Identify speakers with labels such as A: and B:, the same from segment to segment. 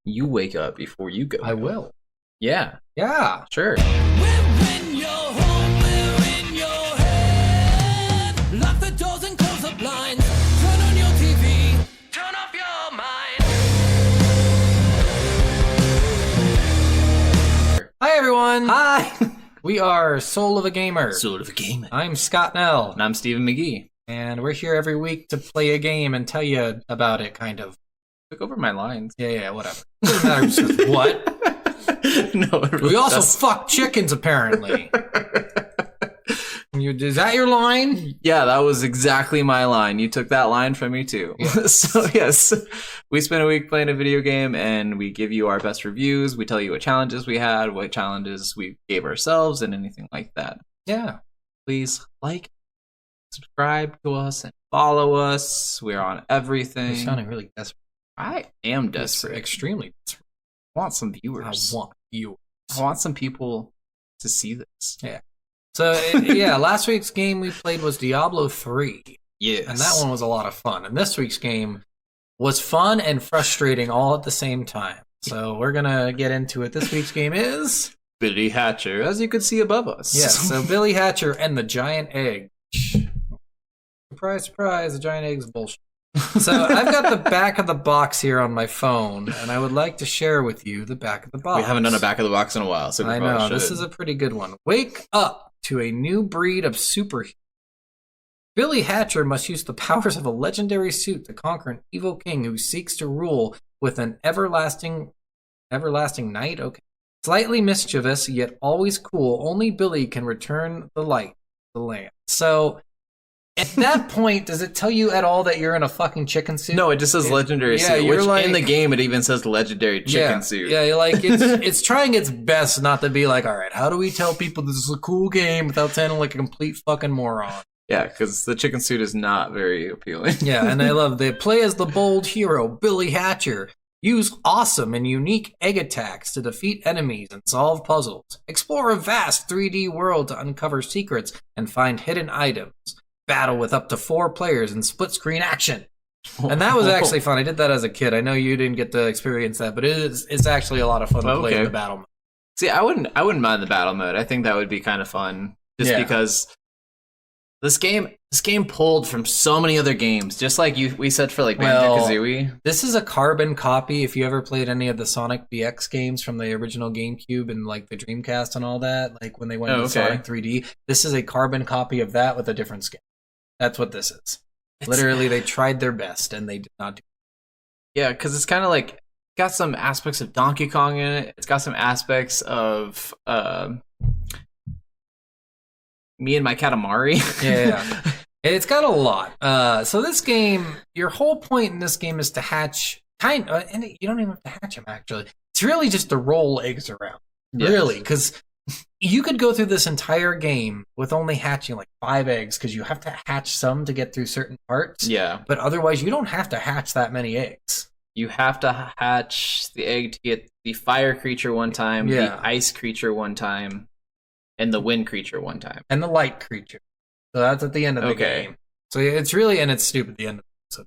A: you wake up before you go.
B: I will.
A: Yeah,
B: Yeah.
A: sure.
C: We're in your home, we're in your head. Lock the doors and close the blinds. Turn on your TV, turn off your mind.
B: Hi, everyone.
A: Hi,
B: We are Soul of a Gamer.
A: Soul of a Gamer.
B: I'm Scott Nell,
A: And I'm Stephen McGee.
B: and we're here every week to play a game and tell you about it, kind of.
A: Took over my lines.
B: Yeah, whatever. Doesn't matter who says what.
A: No,
B: We also fuck chickens, apparently. Is that your line?
A: Yeah, that was exactly my line. You took that line from me too. So yes, we spent a week playing a video game and we give you our best reviews. We tell you what challenges we had, what challenges we gave ourselves, and anything like that.
B: Yeah.
A: Please like, subscribe to us, and follow us. We're on everything.
B: You're sounding really desperate.
A: I am desperate.
B: Extremely desperate.
A: I want some
B: I
A: viewers.
B: want you.
A: I want some people to see this.
B: So, yeah, last week's game we played was Diablo 3.
A: Yes.
B: And that one was a lot of fun. And this week's game was fun and frustrating all at the same time. So we're going to get into it. This week's game is...
A: Billy Hatcher, as you can see above us.
B: Yes, so Billy Hatcher and the Giant Egg. Surprise, surprise, the Giant Egg's bullshit. So I've got the back of the box here on my phone, and I would like to share with you the back of the box.
A: We haven't done a back of the box in a while, so we
B: I
A: probably
B: know,
A: should.
B: this is a pretty good one. Wake up to a new breed of superhero. Billy Hatcher must use the powers of a legendary suit to conquer an evil king who seeks to rule with an everlasting night? Okay. Slightly mischievous, yet always cool, only Billy can return the light to the land. So, at that point, does it tell you at all that you're in a fucking chicken suit?
A: No, it just says legendary
B: yeah,
A: suit,
B: you're
A: which
B: like-
A: in the game it even says legendary chicken suit.
B: Yeah, you're like it's trying its best not to be like, all right, how do we tell people this is a cool game without sounding like a complete fucking moron?
A: Yeah, because the chicken suit is not very appealing.
B: Yeah, and I love they play as the bold hero, Billy Hatcher. Use awesome and unique egg attacks to defeat enemies and solve puzzles. Explore a vast 3D world to uncover secrets and find hidden items. Battle with up to 4 players in split-screen action. And that was actually fun. I did that as a kid. I know you didn't get to experience that, but it's actually a lot of fun to play in the battle mode.
A: See, I wouldn't mind the battle mode. I think that would be kind of fun, just because this game pulled from so many other games, just like we said for like Banjo-Kazooie.
B: This is a carbon copy. If you ever played any of the Sonic DX games from the original GameCube and like the Dreamcast and all that, like when they went into Sonic 3D, this is a carbon copy of that with a different skin. That's what this is. Literally, they tried their best and they did not do it.
A: Yeah, because it's kind of like got some aspects of Donkey Kong in it. It's got some aspects of Me and My Katamari.
B: Yeah. It's got a lot. So this game, your whole point in this game is to hatch and you don't even have to hatch them actually. It's really just to roll eggs around.
A: Yes.
B: Really, because you could go through this entire game with only hatching like 5 eggs because you have to hatch some to get through certain parts.
A: Yeah.
B: But otherwise, you don't have to hatch that many eggs.
A: You have to hatch the egg to get the fire creature one time, the ice creature one time, and the wind creature one time.
B: And the light creature. So that's at the end of the game. So it's really, and it's stupid at the end of it. So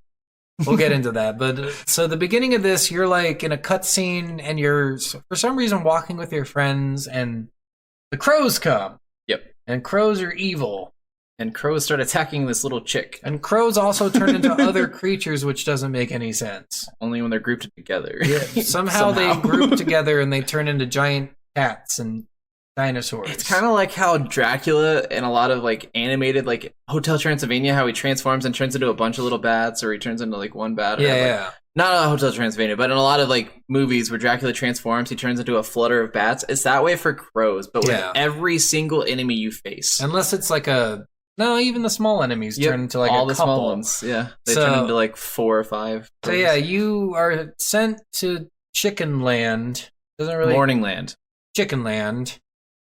B: we'll get into that. But so the beginning of this, you're like in a cutscene and you're, for some reason, walking with your friends and the crows come.
A: Yep.
B: And crows are evil.
A: And crows start attacking this little chick.
B: And crows also turn into other creatures, which doesn't make any sense.
A: Only when they're grouped together.
B: Yeah, somehow they group together and they turn into giant cats and dinosaurs.
A: It's kind of like how Dracula in a lot of like animated like Hotel Transylvania, how he transforms and turns into a bunch of little bats, or he turns into like one bat.
B: Yeah.
A: Not a Hotel Transylvania, but in a lot of like movies where Dracula transforms, he turns into a flutter of bats. It's that way for crows, but with every single enemy you face.
B: Unless it's like no, even the small enemies turn into like
A: all
B: a
A: the
B: couple.
A: small ones. Yeah, they turn into like 4 or 5.
B: So yeah, you are sent to Chicken Land.
A: Morning Land.
B: Chicken Land,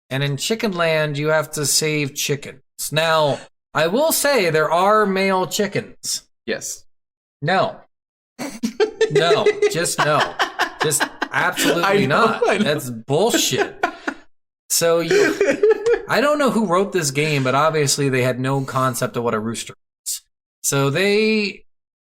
B: and in Chicken Land you have to save chickens. Now, I will say there are male chickens.
A: Yes.
B: No. No, just no. Just absolutely not. That's bullshit. So I don't know who wrote this game, but obviously they had no concept of what a rooster is. So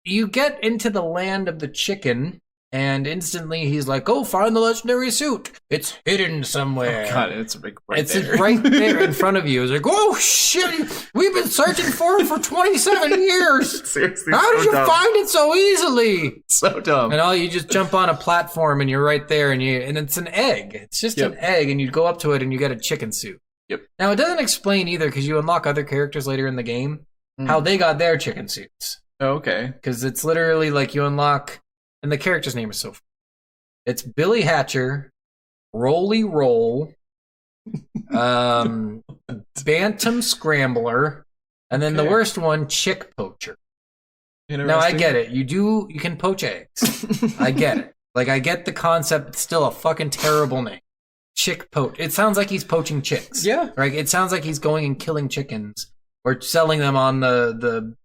B: you get into the land of the chicken, and instantly he's like, "Go find the legendary suit. It's hidden somewhere."
A: Oh, God, it's like right
B: It's
A: there.
B: right there in front of you. It's like, "Oh shit, we've been searching for it for 27 years.
A: Seriously,
B: How
A: so
B: did you
A: dumb.
B: find it so easily?"
A: So dumb.
B: And all you just jump on a platform and you're right there, and it's an egg. It's just
A: Yep.
B: an egg, and you go up to it and you get a chicken suit.
A: Yep.
B: Now it doesn't explain either, because you unlock other characters later in the game
A: Mm.
B: how they got their chicken suits.
A: Oh, okay.
B: Because it's literally like you unlock, and the character's name is so funny. It's Billy Hatcher, Roly Roll, Bantam Scrambler, and then the
A: Okay.
B: worst one, Chick Poacher. Now I get it. You can poach eggs. I get it. Like, I get the concept. It's still a fucking terrible name. Chick poach. It sounds like he's poaching chicks.
A: Yeah.
B: Right. It sounds like he's going and killing chickens or selling them on the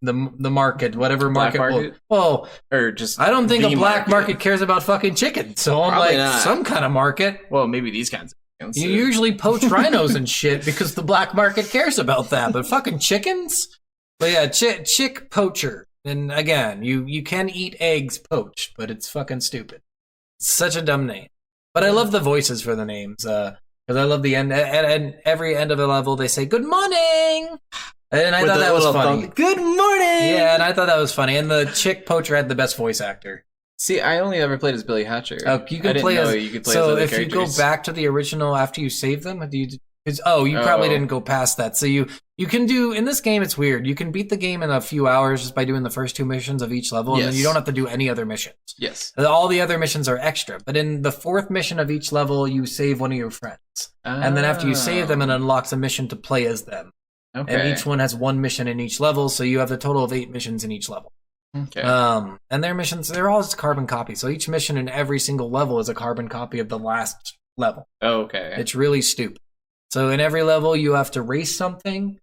B: market, whatever
A: Black
B: market.
A: market?
B: Well,
A: Or just
B: I don't think
A: the
B: a black market cares about fucking chickens. So I'm
A: Probably
B: like,
A: not.
B: some kind of market.
A: Well, maybe these kinds of things.
B: You usually poach rhinos and shit because the black market cares about that. But fucking chickens? But yeah, chick poacher. And again, you can eat eggs poached, but it's fucking stupid. It's such a dumb name. But I love the voices for the names. Because I love the end. At every end of the level, they say, "Good morning." And I
A: With
B: thought
A: the
B: that was
A: little
B: funny.
A: thumb. Good morning.
B: Yeah, and I thought that was funny. And the chick poacher had the best voice actor.
A: See, I only ever played as Billy Hatcher.
B: Oh, you
A: I
B: can
A: didn't
B: play
A: know
B: as.
A: you could play
B: So
A: as other
B: if you go
A: characters.
B: back to the original after you save them, do you? You probably
A: Oh.
B: didn't go past that. So you can do in this game. It's weird. You can beat the game in a few hours just by doing the first 2 missions of each level, and then
A: Yes.
B: you don't have to do any other missions.
A: Yes.
B: All the other missions are extra. But in the 4th mission of each level, you save one of your friends, and then after you save them, it unlocks a mission to play as them.
A: Okay.
B: And each one has 1 mission in each level, so you have a total of 8 missions in each level.
A: Okay.
B: And their missions, they're all just carbon copies. So each mission in every single level is a carbon copy of the last level.
A: Okay.
B: It's really stupid. So in every level, you have to race something,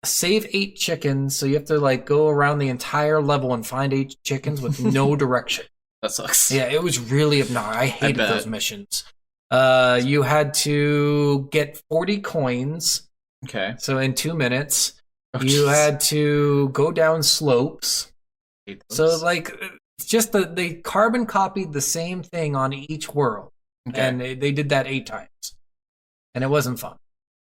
B: save 8 chickens. So you have to like go around the entire level and find 8 chickens with no direction.
A: That sucks.
B: Yeah, it was really obnoxious. I hated
A: bet.
B: those missions. You had to get 40 coins.
A: Okay.
B: So in 2 minutes,
A: Oh,
B: you
A: jeez.
B: had to go down slopes.
A: Hate
B: So
A: those.
B: like, it's just they carbon copied the same thing on each world,
A: Okay.
B: and they did that 8 times, and it wasn't fun.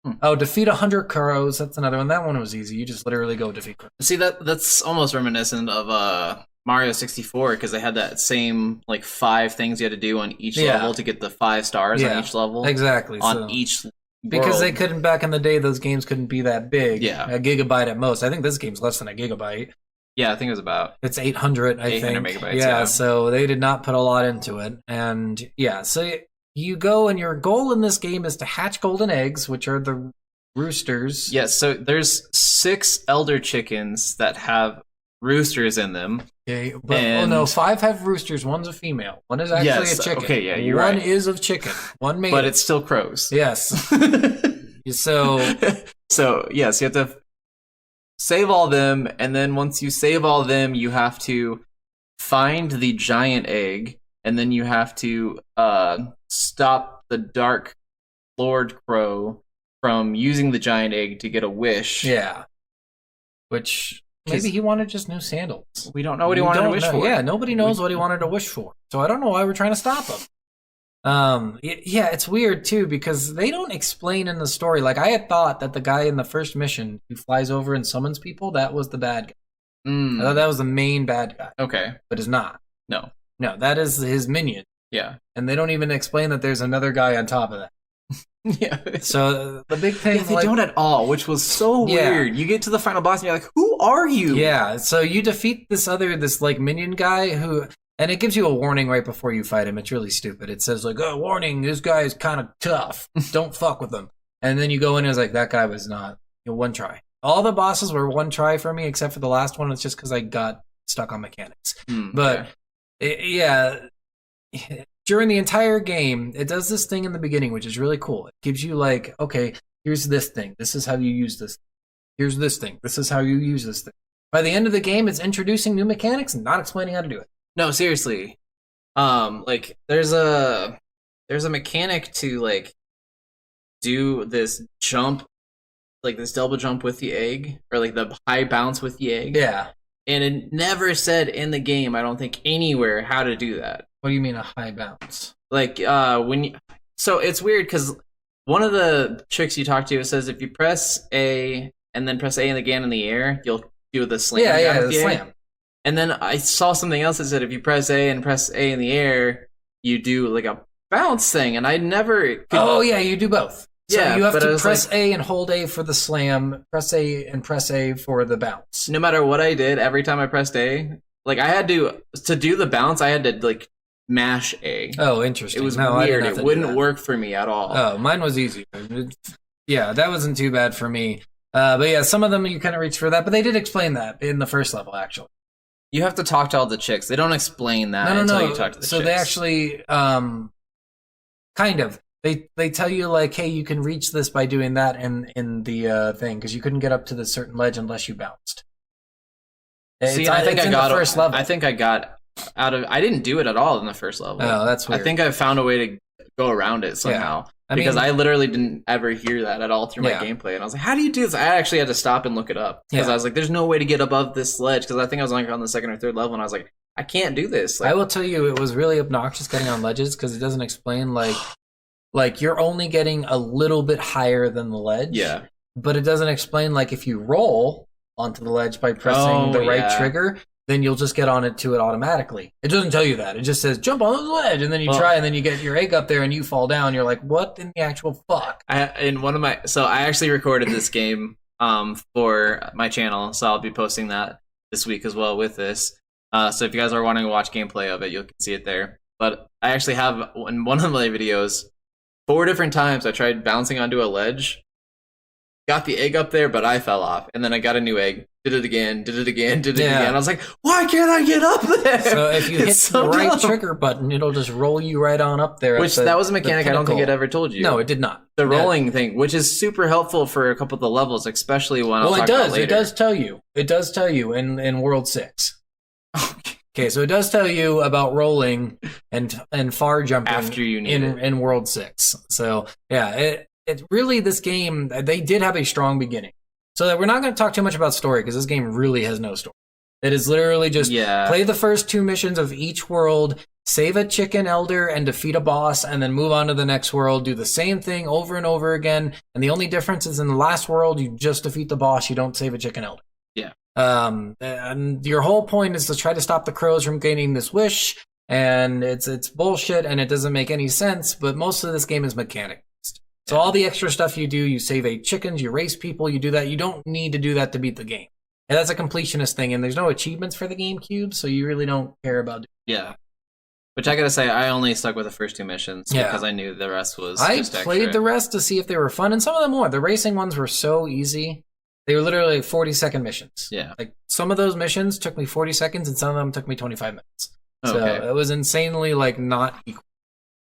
A: Hmm.
B: Oh, defeat 100 crows. That's another one. That one was easy. You just literally go defeat crows.
A: See, that's almost reminiscent of Mario 64 because they had that same like 5 things you had to do on each
B: Yeah.
A: level to get the 5 stars
B: Yeah,
A: on each level.
B: Exactly.
A: On
B: so,
A: each
B: because
A: world.
B: they couldn't back in the day. Those games couldn't be that big.
A: Yeah.
B: A gigabyte at most. I think this game's less than a gigabyte.
A: Yeah, I think it was about.
B: It's 800, I
A: 800
B: think.
A: megabytes,
B: Yeah,
A: yeah.
B: so they did not put a lot into it. And yeah, so you go and your goal in this game is to hatch golden eggs, which are the roosters.
A: Yes, so there's 6 elder chickens that have roosters in them.
B: Okay, but
A: And-
B: oh no, 5 have roosters. One's a female. One is actually
A: Yes,
B: a chicken.
A: okay, yeah, you're
B: One
A: right.
B: is of chicken. One made
A: But
B: it.
A: it's still crows.
B: Yes. So
A: So yes, you have to save all them, and then once you save all them, you have to find the giant egg, and then you have to stop the Dark Lord Crow from using the giant egg to get a wish.
B: yeah, which
A: 'Cause-
B: maybe he wanted just new sandals.
A: We don't know what he
B: We
A: wanted to
B: don't
A: wish
B: know.
A: for.
B: Yeah, nobody knows what he wanted to wish for. So I don't know why we're trying to stop him. Yeah, it's weird too because they don't explain in the story. Like I had thought that the guy in the first mission who flies over and summons people, that was the bad guy.
A: Mm,
B: I thought that was the main bad guy,
A: okay.
B: but it's not.
A: No.
B: No, that is his minion.
A: Yeah.
B: And they don't even explain that there's another guy on top of that.
A: Yeah.
B: So the big thing,
A: Yeah, they
B: like,
A: don't at all, which was so
B: Yeah.
A: weird. You get to the final boss and you're like, "Who are you?"
B: yeah. So you defeat this like minion guy who, and it gives you a warning right before you fight him. It's really stupid. It says like, "Oh, warning! This guy is kind of tough. Don't fuck with him." And then you go in and it's like that guy was not one try. All the bosses were one try for me except for the last one. It's just because I got stuck on mechanics.
A: Hmm,
B: But
A: okay.
B: yeah, during the entire game, it does this thing in the beginning, which is really cool. It gives you like, okay, here's this thing. This is how you use this. Here's this thing. This is how you use this thing. By the end of the game, it's introducing new mechanics and not explaining how to do it.
A: No, seriously. Like there's a mechanic to like do this jump, like this double jump with the egg, or like the high bounce with the egg.
B: Yeah.
A: and it never said in the game, I don't think anywhere, how to do that.
B: What do you mean a high bounce?
A: Like so it's weird because one of the tricks you talk to, it says if you press A and then press A again in the air, you'll do the slam.
B: Yeah,
A: down
B: the slam.
A: And then I saw something else that said if you press A and press A in the air, you do like a bounce thing, and I never could...
B: Oh yeah, you do both. So
A: Yeah,
B: you have
A: but I
B: to
A: was
B: press
A: like-
B: A and hold A for the slam, press A and press A for the bounce.
A: no matter what I did, every time I pressed A, like I had to do the bounce, I had to like mash A.
B: Oh, interesting.
A: It was
B: No, I didn't
A: weird.
B: have to
A: It
B: do
A: wouldn't
B: that.
A: work for me at all.
B: Oh, mine was easy. Yeah, that wasn't too bad for me. But yeah, some of them you kind of reach for that, but they did explain that in the first level, actually.
A: You have to talk to all the chicks. They don't explain that until you talk to the
B: So
A: chicks.
B: they actually, kind of, they tell you like, hey, you can reach this by doing that in the thing because you couldn't get up to the certain ledge unless you bounced.
A: See, I think
B: it's
A: I
B: in
A: got
B: the first level.
A: I think I got out of. I didn't do it at all in the first level.
B: Oh, that's weird.
A: I think I found a way to go around it somehow.
B: I
A: Because
B: mean-
A: I literally didn't ever hear that at all through my
B: Yeah.
A: gameplay, and I was like, "How do you do this?" I actually had to stop and look it up because
B: Yeah.
A: I was like, "There's no way to get above this ledge." Because I think I was like on the second or third level, and I was like, "I can't do this." Like,
B: I will tell you, it was really obnoxious getting on ledges because it doesn't explain like you're only getting a little bit higher than the ledge.
A: yeah,
B: But it doesn't explain like if you roll onto the ledge by pressing the right
A: yeah.
B: trigger, then you'll just get on it to it automatically. It doesn't tell you that. It just says jump on the ledge, and then you
A: Well-
B: try, and then you get your egg up there, and you fall down. You're like, what in the actual fuck?
A: in one of my I actually recorded this game for my channel, so I'll be posting that this week as well with this. So if you guys are wanting to watch gameplay of it, you can see it there. But I actually have in one of my videos 4 different times I tried bouncing onto a ledge, got the egg up there, but I fell off, and then I got a new egg. Did it again, did it again, did it
B: Yeah.
A: again. I was like, why can't I get up there?
B: So if you
A: It's
B: hit
A: so
B: the right
A: dumb.
B: trigger button, it'll just roll you right on up there. at
A: Which
B: the-
A: that was a
B: the
A: mechanic I don't think it
B: pinnacle.
A: ever told you.
B: No, it did not.
A: the
B: That-
A: rolling thing, which is super helpful for a couple of the levels, especially when I'll
B: Well, it
A: talk about
B: does.
A: later.
B: It does tell you. It does tell you in World 6. Okay, so it does tell you about rolling and far jumping
A: After you need it.
B: in World 6. So yeah, it really, this game, they did have a strong beginning. So that we're not going to talk too much about story because this game really has no story. It is literally just
A: Yeah.
B: play the first 2 missions of each world, save a chicken elder and defeat a boss, and then move on to the next world. Do the same thing over and over again. And the only difference is in the last world, you just defeat the boss. You don't save a chicken elder.
A: Yeah.
B: And your whole point is to try to stop the crows from gaining this wish. And it's bullshit and it doesn't make any sense. But most of this game is mechanic based. So all the extra stuff you do, you save 8 chickens, you race people, you do that. You don't need to do that to beat the game. And that's a completionist thing, and there's no achievements for the GameCube, so you really don't care about it.
A: Yeah. Which I gotta say, I only stuck with the first 2 missions
B: Yeah.
A: because I knew the rest was
B: I
A: just
B: played
A: extra.
B: the rest to see if they were fun, and some of them were. The racing ones were so easy. They were literally 40-second missions.
A: Yeah.
B: Like, some of those missions took me 40 seconds, and some of them took me 25 minutes. So
A: Okay.
B: it was insanely, not equal.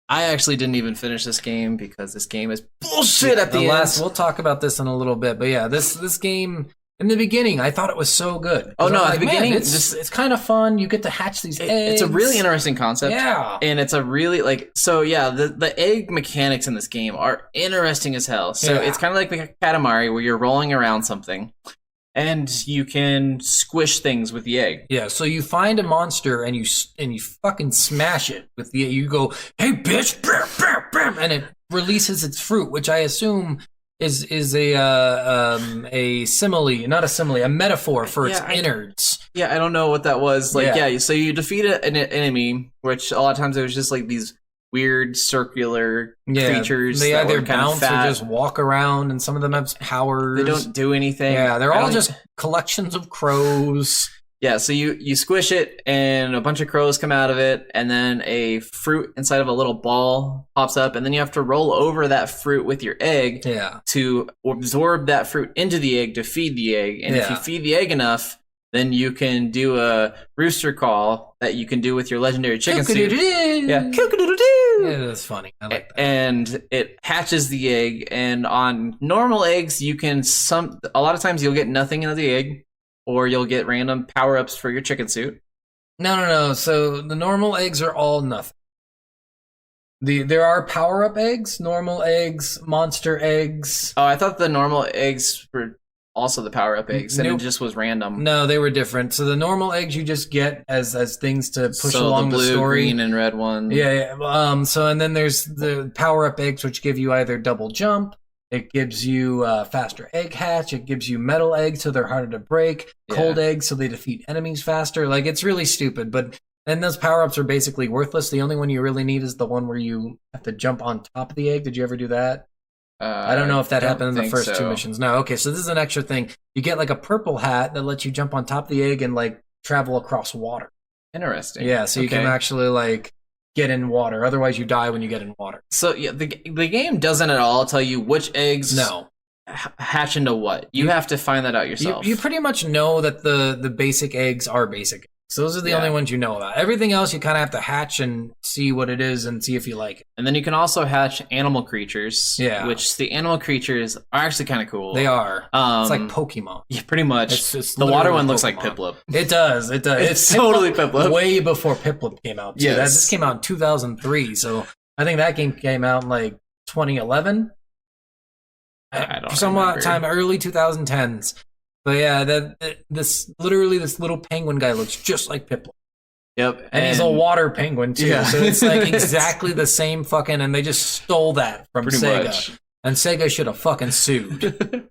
A: I actually didn't even finish this game because this game is bullshit at the end.
B: last, we'll talk about this in a little bit, but yeah, this game... In the beginning, I thought it was so good.
A: Oh, no,
B: I'm
A: at the
B: "Man,
A: beginning,
B: it's kind of fun. You get to hatch these eggs.
A: It's a really interesting concept.
B: Yeah.
A: And it's a really the egg mechanics in this game are interesting as hell. So
B: Yeah.
A: it's kind of like the Katamari where you're rolling around something and you can squish things with the egg.
B: Yeah, so you find a monster and you fucking smash it with the. You go, hey bitch, bam, bam, bam, and it releases its fruit, which I assume is a simile, not a simile, a metaphor for its
A: Yeah,
B: innards.
A: Yeah, I don't know what that was.
B: Yeah.
A: So you defeat an enemy, which a lot of times it was just like these weird circular creatures.
B: They
A: that
B: either
A: were kind of
B: bounce
A: fat.
B: or just walk around, and some of them have powers.
A: They don't do anything.
B: Yeah, they're
A: I
B: all
A: don't-
B: just collections of crows.
A: Yeah, so you squish it, and a bunch of crows come out of it, and then a fruit inside of a little ball pops up, and then you have to roll over that fruit with your egg
B: Yeah.
A: to absorb that fruit into the egg to feed the egg. And if you
B: Yeah.
A: feed the egg enough, then you can do a rooster call that you can do with your legendary chicken suit. Yeah, Cook-a-doodle-doo.
B: Yeah, that's funny. I like that.
A: And it hatches the egg, and on normal eggs, you can a lot of times you'll get nothing into the egg, or you'll get random power-ups for your chicken suit.
B: No. So the normal eggs are all nothing. There are power up eggs, normal eggs, monster eggs.
A: Oh, I thought the normal eggs were also the power up eggs, and
B: Nope.
A: it just was random.
B: No, they were different. So the normal eggs you just get as things to push
A: so
B: along
A: the blue,
B: story.
A: green, and red one.
B: Yeah. So and then there's the power up eggs, which give you either double jump. It gives you faster egg hatch. It gives you metal eggs, so they're harder to break. Cold eggs, so they defeat enemies faster. Like, it's really stupid, but. And those power-ups are basically worthless. The only one you really need is the one where you have to jump on top of the egg. Did you ever do that? I don't know if that happened in the first two missions. No, okay, so this is an extra thing. You get like a purple hat that lets you jump on top of the egg and like travel across water.
A: Interesting.
B: Yeah, so you can actually like get in water. Otherwise, you die when you get in water.
A: So yeah, the game doesn't at all tell you which eggs hatch into what. You have to find that out yourself.
B: You pretty much know that the basic eggs are basic. So those are the only ones you know about. Everything else you kind of have to hatch and see what it is and see if you like it.
A: And then you can also hatch animal creatures.
B: Yeah.
A: Which the animal creatures are actually kind of cool.
B: They are. It's like Pokemon.
A: Yeah, pretty much.
B: It's
A: the water one
B: Pokemon.
A: looks like Piplup.
B: It does.
A: It's totally Piplup.
B: Way before Piplup came out. Too.
A: Yes.
B: This came out in 2003. So I think that game came out in like 2011.
A: I don't
B: Somewhat
A: remember.
B: time early 2010s. But yeah, this little penguin guy looks just like Piplup.
A: Yep.
B: And he's a water penguin too.
A: Yeah.
B: So it's like exactly the same fucking, and they just stole that from
A: Pretty
B: Sega.
A: much.
B: And Sega should have fucking sued.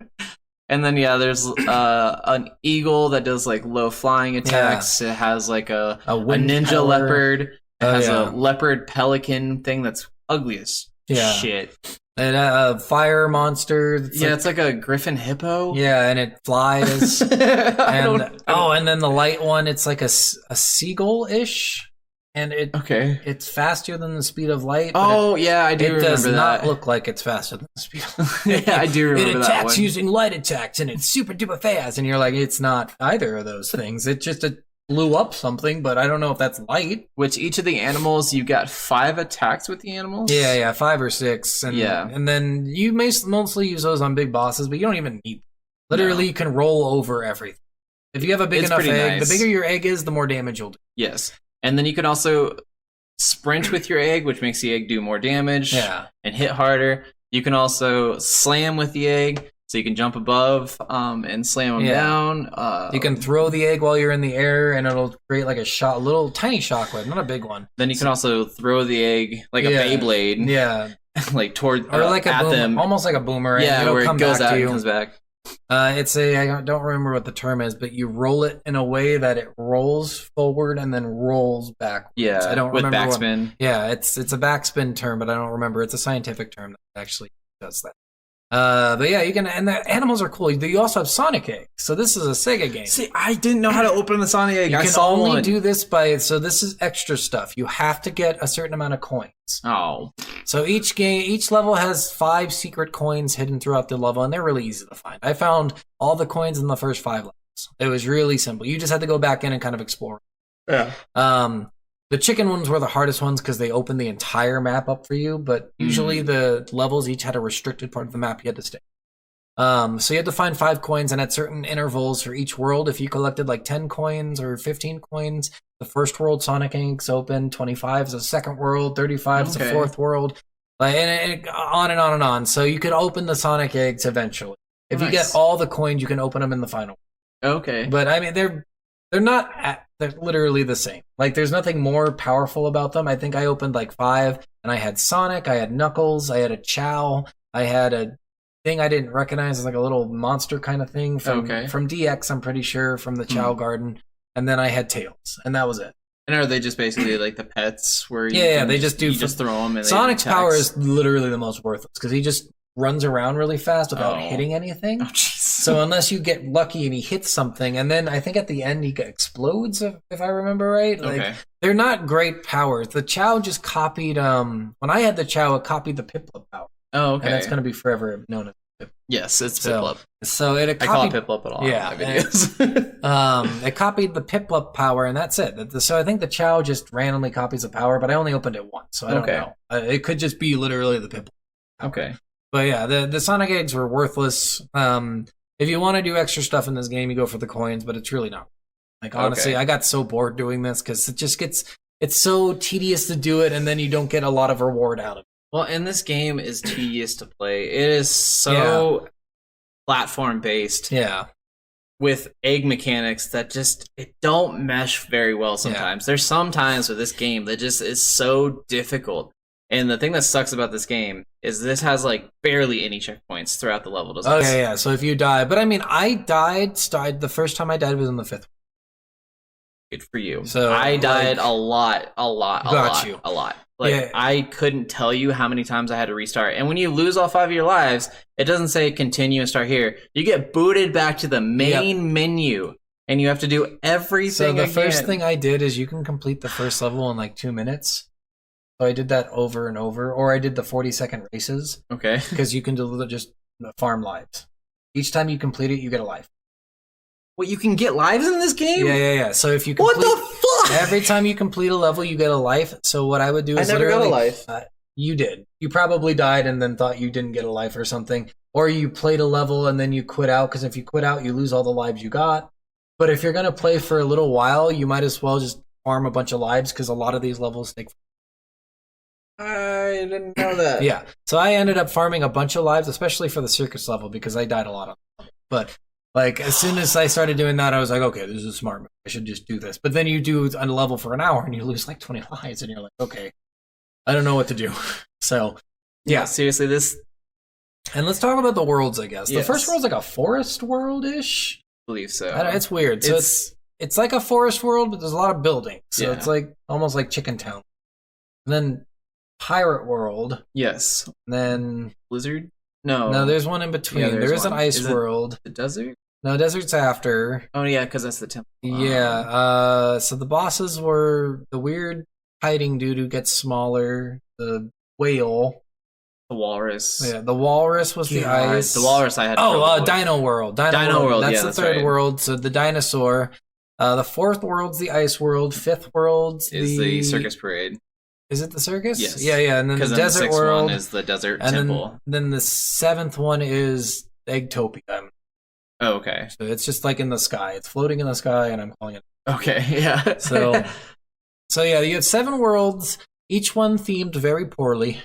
A: And then there's an eagle that does like low flying attacks. It has like a
B: wind
A: ninja
B: power.
A: leopard. It has
B: yeah.
A: a leopard pelican thing that's ugly as shit.
B: And a fire monster.
A: It's like a griffin hippo.
B: Yeah, and it flies. And then the light one, it's like a seagull-ish. And it's faster than the speed of light.
A: Oh, yeah, I do remember that.
B: It does not look like it's faster than the speed of light.
A: Yeah, I do remember that one.
B: It attacks using light attacks, and it's super duper fast. And you're like, it's not either of those things. It just blew up something, but I don't know if that's light.
A: Which each of the animals, you got 5 attacks with the animals?
B: Yeah, 5 or 6. And, and then you mostly use those on big bosses, but you don't even need them. Literally, you can roll over everything. If you have a big enough egg, the bigger your egg is, the more damage you'll do.
A: Yes. And then you can also sprint with your egg, which makes the egg do more damage and hit harder. You can also slam with the egg, so you can jump above and slam them down.
B: You can throw the egg while you're in the air, and it'll create like a little tiny shockwave, not a big one.
A: Then you can also throw the egg like a Beyblade.
B: Yeah.
A: Like toward
B: or like
A: at them.
B: Almost like a boomerang.
A: Yeah,
B: it'll
A: where
B: come
A: it goes
B: back
A: out
B: to
A: and
B: you.
A: comes back.
B: I don't remember what the term is, but you roll it in a way that it rolls forward and then rolls backwards.
A: Yeah,
B: I don't
A: with
B: remember
A: backspin.
B: It's a backspin term, but I don't remember. It's a scientific term that actually does that. But yeah, you can, and the animals are cool. You also have Sonic eggs, so this is a Sega game.
A: See, I didn't know how to open the Sonic egg.
B: You
A: I
B: can
A: saw
B: only
A: one.
B: do this so this is extra stuff. You have to get a certain amount of coins.
A: Oh.
B: So each level has 5 secret coins hidden throughout the level, and they're really easy to find. I found all the coins in the first 5 levels. It was really simple. You just had to go back in and kind of explore.
A: Yeah.
B: The chicken ones were the hardest ones because they opened the entire map up for you, but usually the levels each had a restricted part of the map you had to stay. So you had to find 5 coins, and at certain intervals for each world, if you collected like 10 coins or 15 coins, the first world Sonic eggs open, 25 is the second world, 35 is the fourth world, and on and on and on. So you could open the Sonic eggs eventually. If you get all the coins, you can open them in the final.
A: Okay.
B: But I mean, they're literally the same. Like, there's nothing more powerful about them. I think I opened like 5, and I had Sonic, I had Knuckles, I had a Chow, I had a thing I didn't recognize as like a little monster kind of thing from DX, I'm pretty sure, from the Chow Garden. And then I had Tails, and that was it.
A: And are they just basically like the pets where
B: they just do.
A: You just throw them and
B: Sonic's power is literally the most worthless because he just runs around really fast without hitting anything.
A: Oh, jeez.
B: So unless you get lucky and he hits something, and then I think at the end he explodes, if I remember right. Like, they're not great powers. The Chow just copied. When I had the Chow, it copied the Piplup power.
A: Oh, okay.
B: And that's going to be forever known as Piplup.
A: Yes, it's Piplup.
B: So it copied,
A: I call it Piplup at all in my videos.
B: It copied the Piplup power, and that's it. So I think the Chow just randomly copies a power, but I only opened it once, so I don't know. It could just be literally the Piplup.
A: Okay.
B: But yeah, the Sonic eggs were worthless. If you want to do extra stuff in this game, you go for the coins, but it's really not. Like, honestly, I got so bored doing this because it's so tedious to do it, and then you don't get a lot of reward out of it.
A: Well, and this game is tedious to play. It is so platform based
B: Yeah.
A: with egg mechanics that just it don't mesh very well sometimes. There's some times with this game that just is so difficult. And the thing that sucks about this game is this has like barely any checkpoints throughout the level. Doesn't it?
B: Yeah. So if you die, but I mean, I died. The first time I died was in the 5th.
A: Good for you.
B: So,
A: I died
B: like,
A: a lot.
B: Got
A: A lot. Like
B: Yeah.
A: I couldn't tell you how many times I had to restart. And when you lose all 5 of your lives, it doesn't say continue and start here. You get booted back to the main menu, and you have to do everything.
B: So the
A: again.
B: first thing I did is you can complete the first level in like 2 minutes. So I did that over and over, or I did the 40-second races
A: Okay.
B: because you can just farm lives. Each time you complete it, you get a life.
A: What, you can get lives in this game?
B: Yeah. So if you
A: What
B: complete,
A: the fuck?
B: every time you complete a level, you get a life. So what I would do is
A: I never got a
B: literally,
A: life.
B: You did. You probably died and then thought you didn't get a life or something, or you played a level and then you quit out. Because if you quit out, you lose all the lives you got. But if you're gonna play for a little while, you might as well just farm a bunch of lives because a lot of these levels take.
A: I didn't know that.
B: Yeah. So I ended up farming a bunch of lives, especially for the circus level because I died a lot on them. But like as soon as I started doing that, I was like, okay, this is smart. I should just do this. But then you do a level for an hour and you lose like 20 lives, and you're like, okay, I don't know what to do. So yeah.
A: Seriously, this
B: And let's talk about the worlds, I guess.
A: Yes.
B: The first world's like a forest world-ish.
A: I believe so.
B: It's weird. So it's like a forest world, but there's a lot of buildings. So
A: Yeah.
B: it's like almost like Chicken Town. And then Pirate World.
A: Yes.
B: And then
A: Blizzard? No.
B: no, there's one in between.
A: Yeah, there's
B: there is an
A: one.
B: ice
A: Is it-
B: world.
A: The desert?
B: No, desert's after.
A: Oh yeah, because that's the temple.
B: Yeah. So the bosses were the weird hiding dude who gets smaller, the whale.
A: The walrus.
B: Yeah, the walrus was the
A: God,
B: ice.
A: The walrus I had. trouble with.
B: Dino World.
A: Dino World,
B: That's
A: yeah,
B: the
A: that's
B: third
A: right.
B: world. So the dinosaur. The fourth world's the ice world. Fifth world's
A: Is the circus parade.
B: Is it the circus?
A: Yes.
B: Yeah. And then
A: Because
B: the
A: then the
B: desert
A: sixth
B: world.
A: one is the desert
B: and
A: temple.
B: then the seventh one is Eggtopia.
A: Oh, okay.
B: So it's just like in the sky. It's floating in the sky, and I'm calling it.
A: Okay, yeah.
B: So yeah, you have 7 worlds, each one themed very poorly.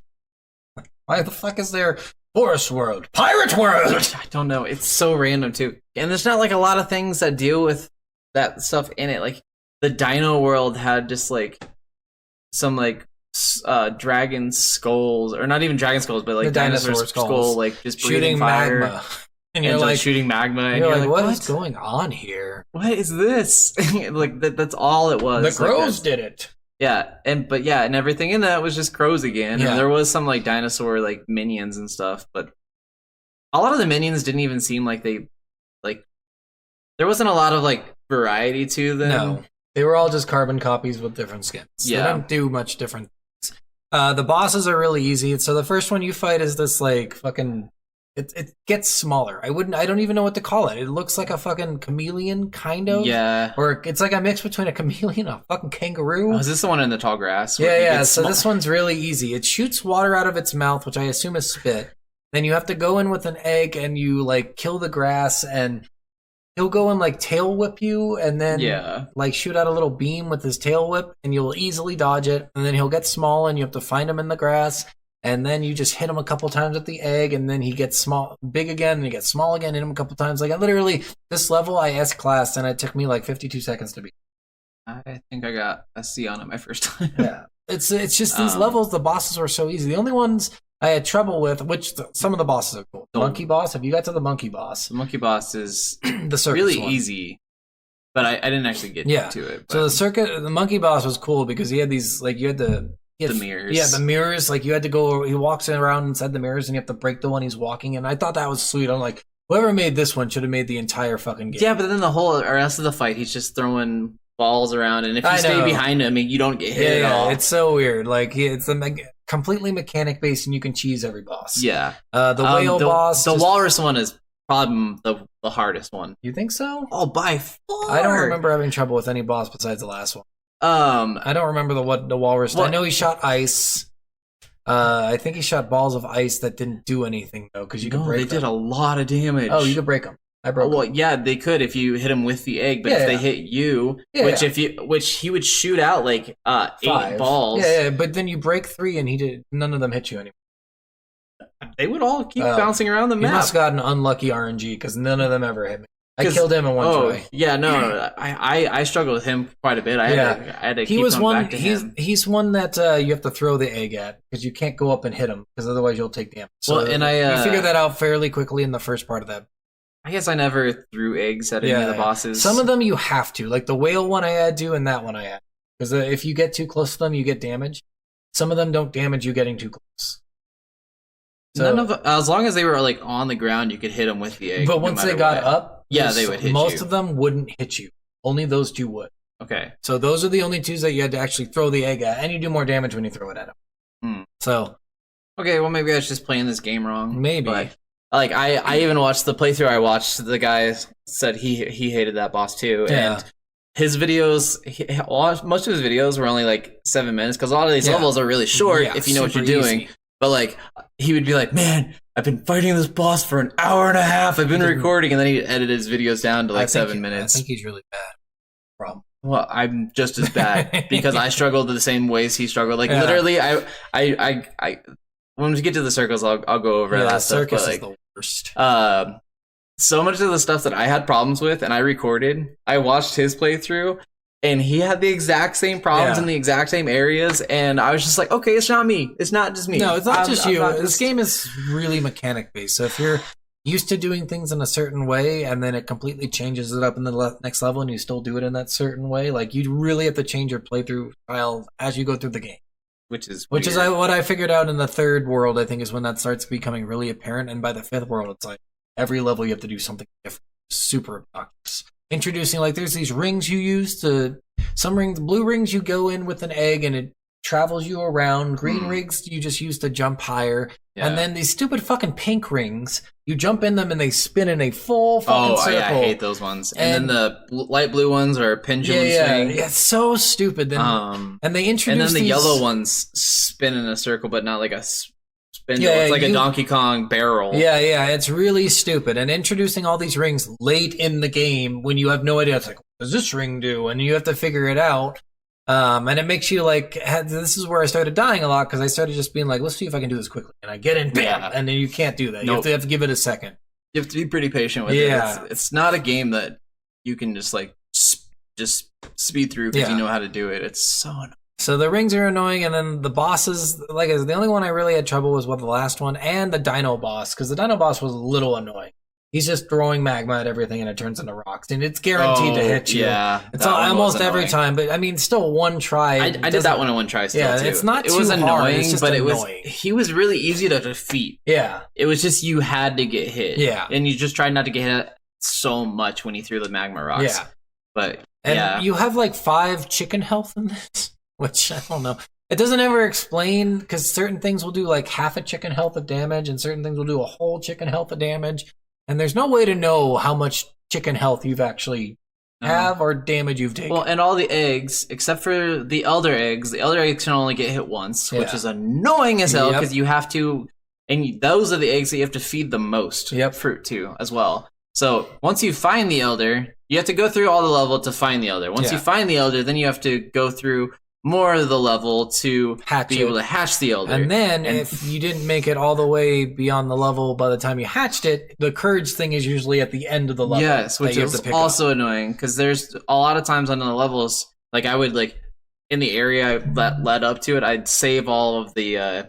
B: Why the fuck is there Forest World, Pirate World?
A: I don't know. It's so random too, and there's not like a lot of things that deal with that stuff in it. Like the Dino World had just like some like dragon skulls, or not even dragon skulls, but like
B: The dinosaur
A: dinosaur skull,
B: skulls.
A: like just
B: Shooting
A: breathing fire,
B: magma. And
A: and
B: you're
A: just
B: like,
A: shooting magma, and
B: you're like, what
A: what
B: is going on here?
A: What is this? Like that's all it was.
B: The
A: Like,
B: crows did it.
A: Yeah, and everything in that was just crows again.
B: Yeah.
A: And there was some like dinosaur like minions and stuff, but a lot of the minions didn't even seem like they like. There wasn't a lot of like variety to them.
B: No, they were all just carbon copies with different skins.
A: Yeah.
B: They don't do much different things. The bosses are really easy. So the first one you fight is this like fucking. It gets smaller. I don't even know what to call it. It looks like a fucking chameleon, kind of.
A: Yeah.
B: Or it's like a mix between a chameleon and a fucking kangaroo.
A: Oh, is this the one in the tall grass? where he
B: Yeah.
A: gets
B: So
A: small-
B: this one's really easy. It shoots water out of its mouth, which I assume is spit. Then you have to go in with an egg and you like kill the grass, and he'll go and like tail whip you, and then like shoot out a little beam with his tail whip, and you'll easily dodge it. And then he'll get small, and you have to find him in the grass. And then you just hit him a couple times with the egg, and then he gets big again, and he gets small again, hit him a couple times. Like, I literally, this level I S-classed, and it took me like 52 seconds to beat.
A: I think I got a C on it my first time.
B: Yeah. It's just these levels, the bosses were so easy. The only ones I had trouble with, some of the bosses are cool. The monkey boss, have you got to the monkey boss?
A: The monkey boss is
B: The circus
A: really
B: one.
A: easy, but I didn't actually get to it. But
B: So the monkey boss was cool because he had these, like, you had the
A: mirrors.
B: Yeah, the mirrors. Like, you had to go, he walks around inside the mirrors, and you have to break the one he's walking in. I thought that was sweet. I'm like, whoever made this one should have made the entire fucking game.
A: Yeah, but then the whole rest of the fight, he's just throwing balls around, and if you
B: I
A: stay
B: know.
A: behind him, you don't get hit at all.
B: It's so weird. Like, it's completely mechanic based, and you can cheese every boss.
A: Yeah.
B: The whale boss.
A: The walrus one is probably the hardest one.
B: You think so?
A: Oh, by far.
B: I don't remember having trouble with any boss besides the last one.
A: Um,
B: I don't remember the walrus.
A: What?
B: I know he shot ice. I think he shot balls of ice that didn't do anything though, because you could
A: no,
B: break
A: they
B: them.
A: did a lot of damage.
B: Oh, you could break them. I broke
A: Well,
B: them.
A: yeah, they could if you hit him with the egg, but
B: Yeah,
A: if they
B: yeah.
A: hit you,
B: Yeah,
A: which he would shoot out like 8
B: 5
A: balls.
B: Yeah, but then you break 3, and none of them hit you anymore.
A: they would all keep
B: Oh.
A: bouncing around the
B: You
A: map.
B: must have gotten unlucky RNG because none of them ever hit me. I
A: 'Cause-
B: killed him in one try.
A: yeah, no, I struggled with him quite a bit. I had to
B: He
A: keep
B: was
A: coming
B: one.
A: back to him.
B: He's one that you have to throw the egg at because you can't go up and hit him because otherwise you'll take damage. So
A: Well, and I,
B: you figure that out fairly quickly in the first part of that.
A: I guess I never threw eggs at any of the bosses.
B: Some of them you have to, like the whale one I had to, and that one I had, because if you get too close to them, you get damage. Some of them don't damage you getting too close.
A: None of as long as they were like on the ground, you could hit them with the egg.
B: But
A: no
B: once they
A: matter
B: got
A: what.
B: up,
A: Yeah, they would hit
B: most
A: you.
B: of them wouldn't hit you. Only those two would.
A: Okay.
B: So those are the only twos that you had to actually throw the egg at, and you do more damage when you throw it at them.
A: Hmm.
B: So
A: Okay, well maybe I was just playing this game wrong.
B: Maybe.
A: But, like I even watched the playthrough I watched. The guy said he hated that boss too,
B: Yeah.
A: and his videos, most of his videos were only like 7 minutes because a lot of these
B: Yeah.
A: levels are really short
B: Yeah,
A: if you know what you're
B: super
A: doing.
B: easy.
A: But like he would be like, "Man, I've been fighting this boss for an hour and a half. I've been recording," and then he'd edit his videos down to
B: I
A: like
B: think
A: 7 minutes.
B: I think he's really bad. Problem.
A: Well, I'm just as bad because I struggled the same ways he struggled. Like
B: Yeah.
A: literally, I when we get to the circles, I'll go over
B: Yeah,
A: that
B: the
A: stuff.
B: circus
A: But,
B: is the worst.
A: so much of the stuff that I had problems with and I recorded, I watched his playthrough and he had the exact same problems
B: Yeah.
A: in the exact same areas. And I was just like, okay, it's not me. It's not just me.
B: No, it's not
A: I'm-
B: just
A: I'm
B: you.
A: not
B: This
A: just-
B: game is really mechanic based. So if you're used to doing things in a certain way and then it completely changes it up in the next level and you still do it in that certain way, like you really have to change your playthrough style as you go through the game.
A: which is
B: Which is
A: weird.
B: what I figured out in the third world, I think, is when that starts becoming really apparent. And by the fifth world, it's like every level you have to do something different. Super obnoxious. Introducing, like, there's these rings you use to. Some rings, blue rings, you go in with an egg and it travels you around. Green rings, you just use to jump higher.
A: Yeah.
B: And then these stupid fucking pink rings, you jump in them and they spin in a full fucking
A: Oh,
B: circle.
A: yeah, I hate those ones. And
B: And-
A: then the light blue ones are pendulum swing.
B: Yeah, it's so stupid. Then, and they introduce
A: and then the
B: these-
A: yellow ones spin in a circle, but not like a spindle.
B: Yeah,
A: it's like a
B: you-
A: Donkey Kong barrel.
B: Yeah, it's really stupid. And introducing all these rings late in the game when you have no idea, it's like, what does this ring do? And you have to figure it out. And it makes you like, this is where I started dying a lot because I started just being like, let's see if I can do this quickly. And I get in, bam,
A: Yeah.
B: and then you can't do that. You
A: Nope.
B: have to give it a second.
A: You have to be pretty patient with
B: Yeah.
A: it. It's not a game that you can just like just speed through because
B: Yeah.
A: you know how to do it. It's so annoying.
B: So the rings are annoying, and then the bosses, like the only one I really had trouble was with the last one, and the Dino boss, because the Dino boss was a little annoying. He's just throwing magma at everything, and it turns into rocks, and it's guaranteed to hit you.
A: Yeah,
B: It's
A: that one was
B: almost every
A: annoying.
B: time, but I mean, still one try.
A: I did that one in one try. Still,
B: Yeah,
A: too.
B: it's not
A: It was
B: too
A: annoying,
B: hard, it's just
A: but
B: annoying.
A: he was really easy to defeat.
B: Yeah,
A: It was just you had to get hit.
B: Yeah.
A: and you just tried not to get hit so much when he threw the magma rocks.
B: yeah.
A: But
B: And
A: yeah,
B: you have like 5 chicken health in this, which I don't know. It doesn't ever explain because certain things will do like half a chicken health of damage, and certain things will do a whole chicken health of damage. And there's no way to know how much chicken health you've actually have or damage you've taken.
A: well, and all the eggs except for the elder eggs can only get hit once, which
B: Yeah.
A: is annoying as hell
B: Yep.
A: because you have to, and those are the eggs that you have to feed the most
B: Yep.
A: fruit to as well. So once you find the elder, you have to go through all the level to find the elder. Once
B: Yeah.
A: you find the elder, then you have to go through more of the level to
B: Hatch
A: be
B: it.
A: able to hatch the elder.
B: And then,
A: And-
B: if you didn't make it all the way beyond the level by the time you hatched it, the courage thing is usually at the end of the level.
A: Yes,
B: that
A: which
B: you have
A: is
B: to pick up.
A: also annoying because there's a lot of times on the levels, like I would like in the area that led up to it, I'd save all of the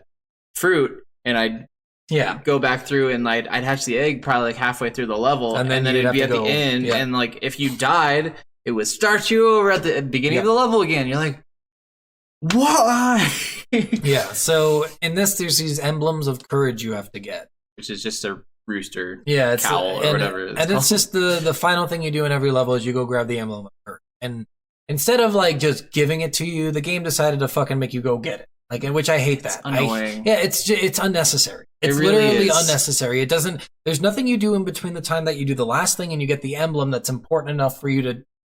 A: fruit and I'd
B: Yeah.
A: go back through and I'd hatch the egg probably like halfway through the level,
B: And
A: and
B: then
A: then
B: you'd
A: it'd be
B: have
A: at
B: to
A: the
B: go-
A: end,
B: yeah.
A: and like if you died, it would start you over at the beginning
B: Yeah.
A: of the level again. You're like, why?
B: Yeah. So in this, there's these emblems of courage you have to get.
A: Which is just a rooster.
B: Yeah, it's
A: Cowl or
B: and,
A: whatever it's
B: and it's
A: called.
B: just the final thing you do in every level is you go grab the emblem of courage. And instead of like just giving it to you, the game decided to fucking make you go get it. Like, which I hate that.
A: annoying.
B: It's unnecessary. It's
A: really
B: literally
A: is.
B: unnecessary. It doesn't. There's nothing you do in between the time that you do the last thing and you get the emblem that's important enough for you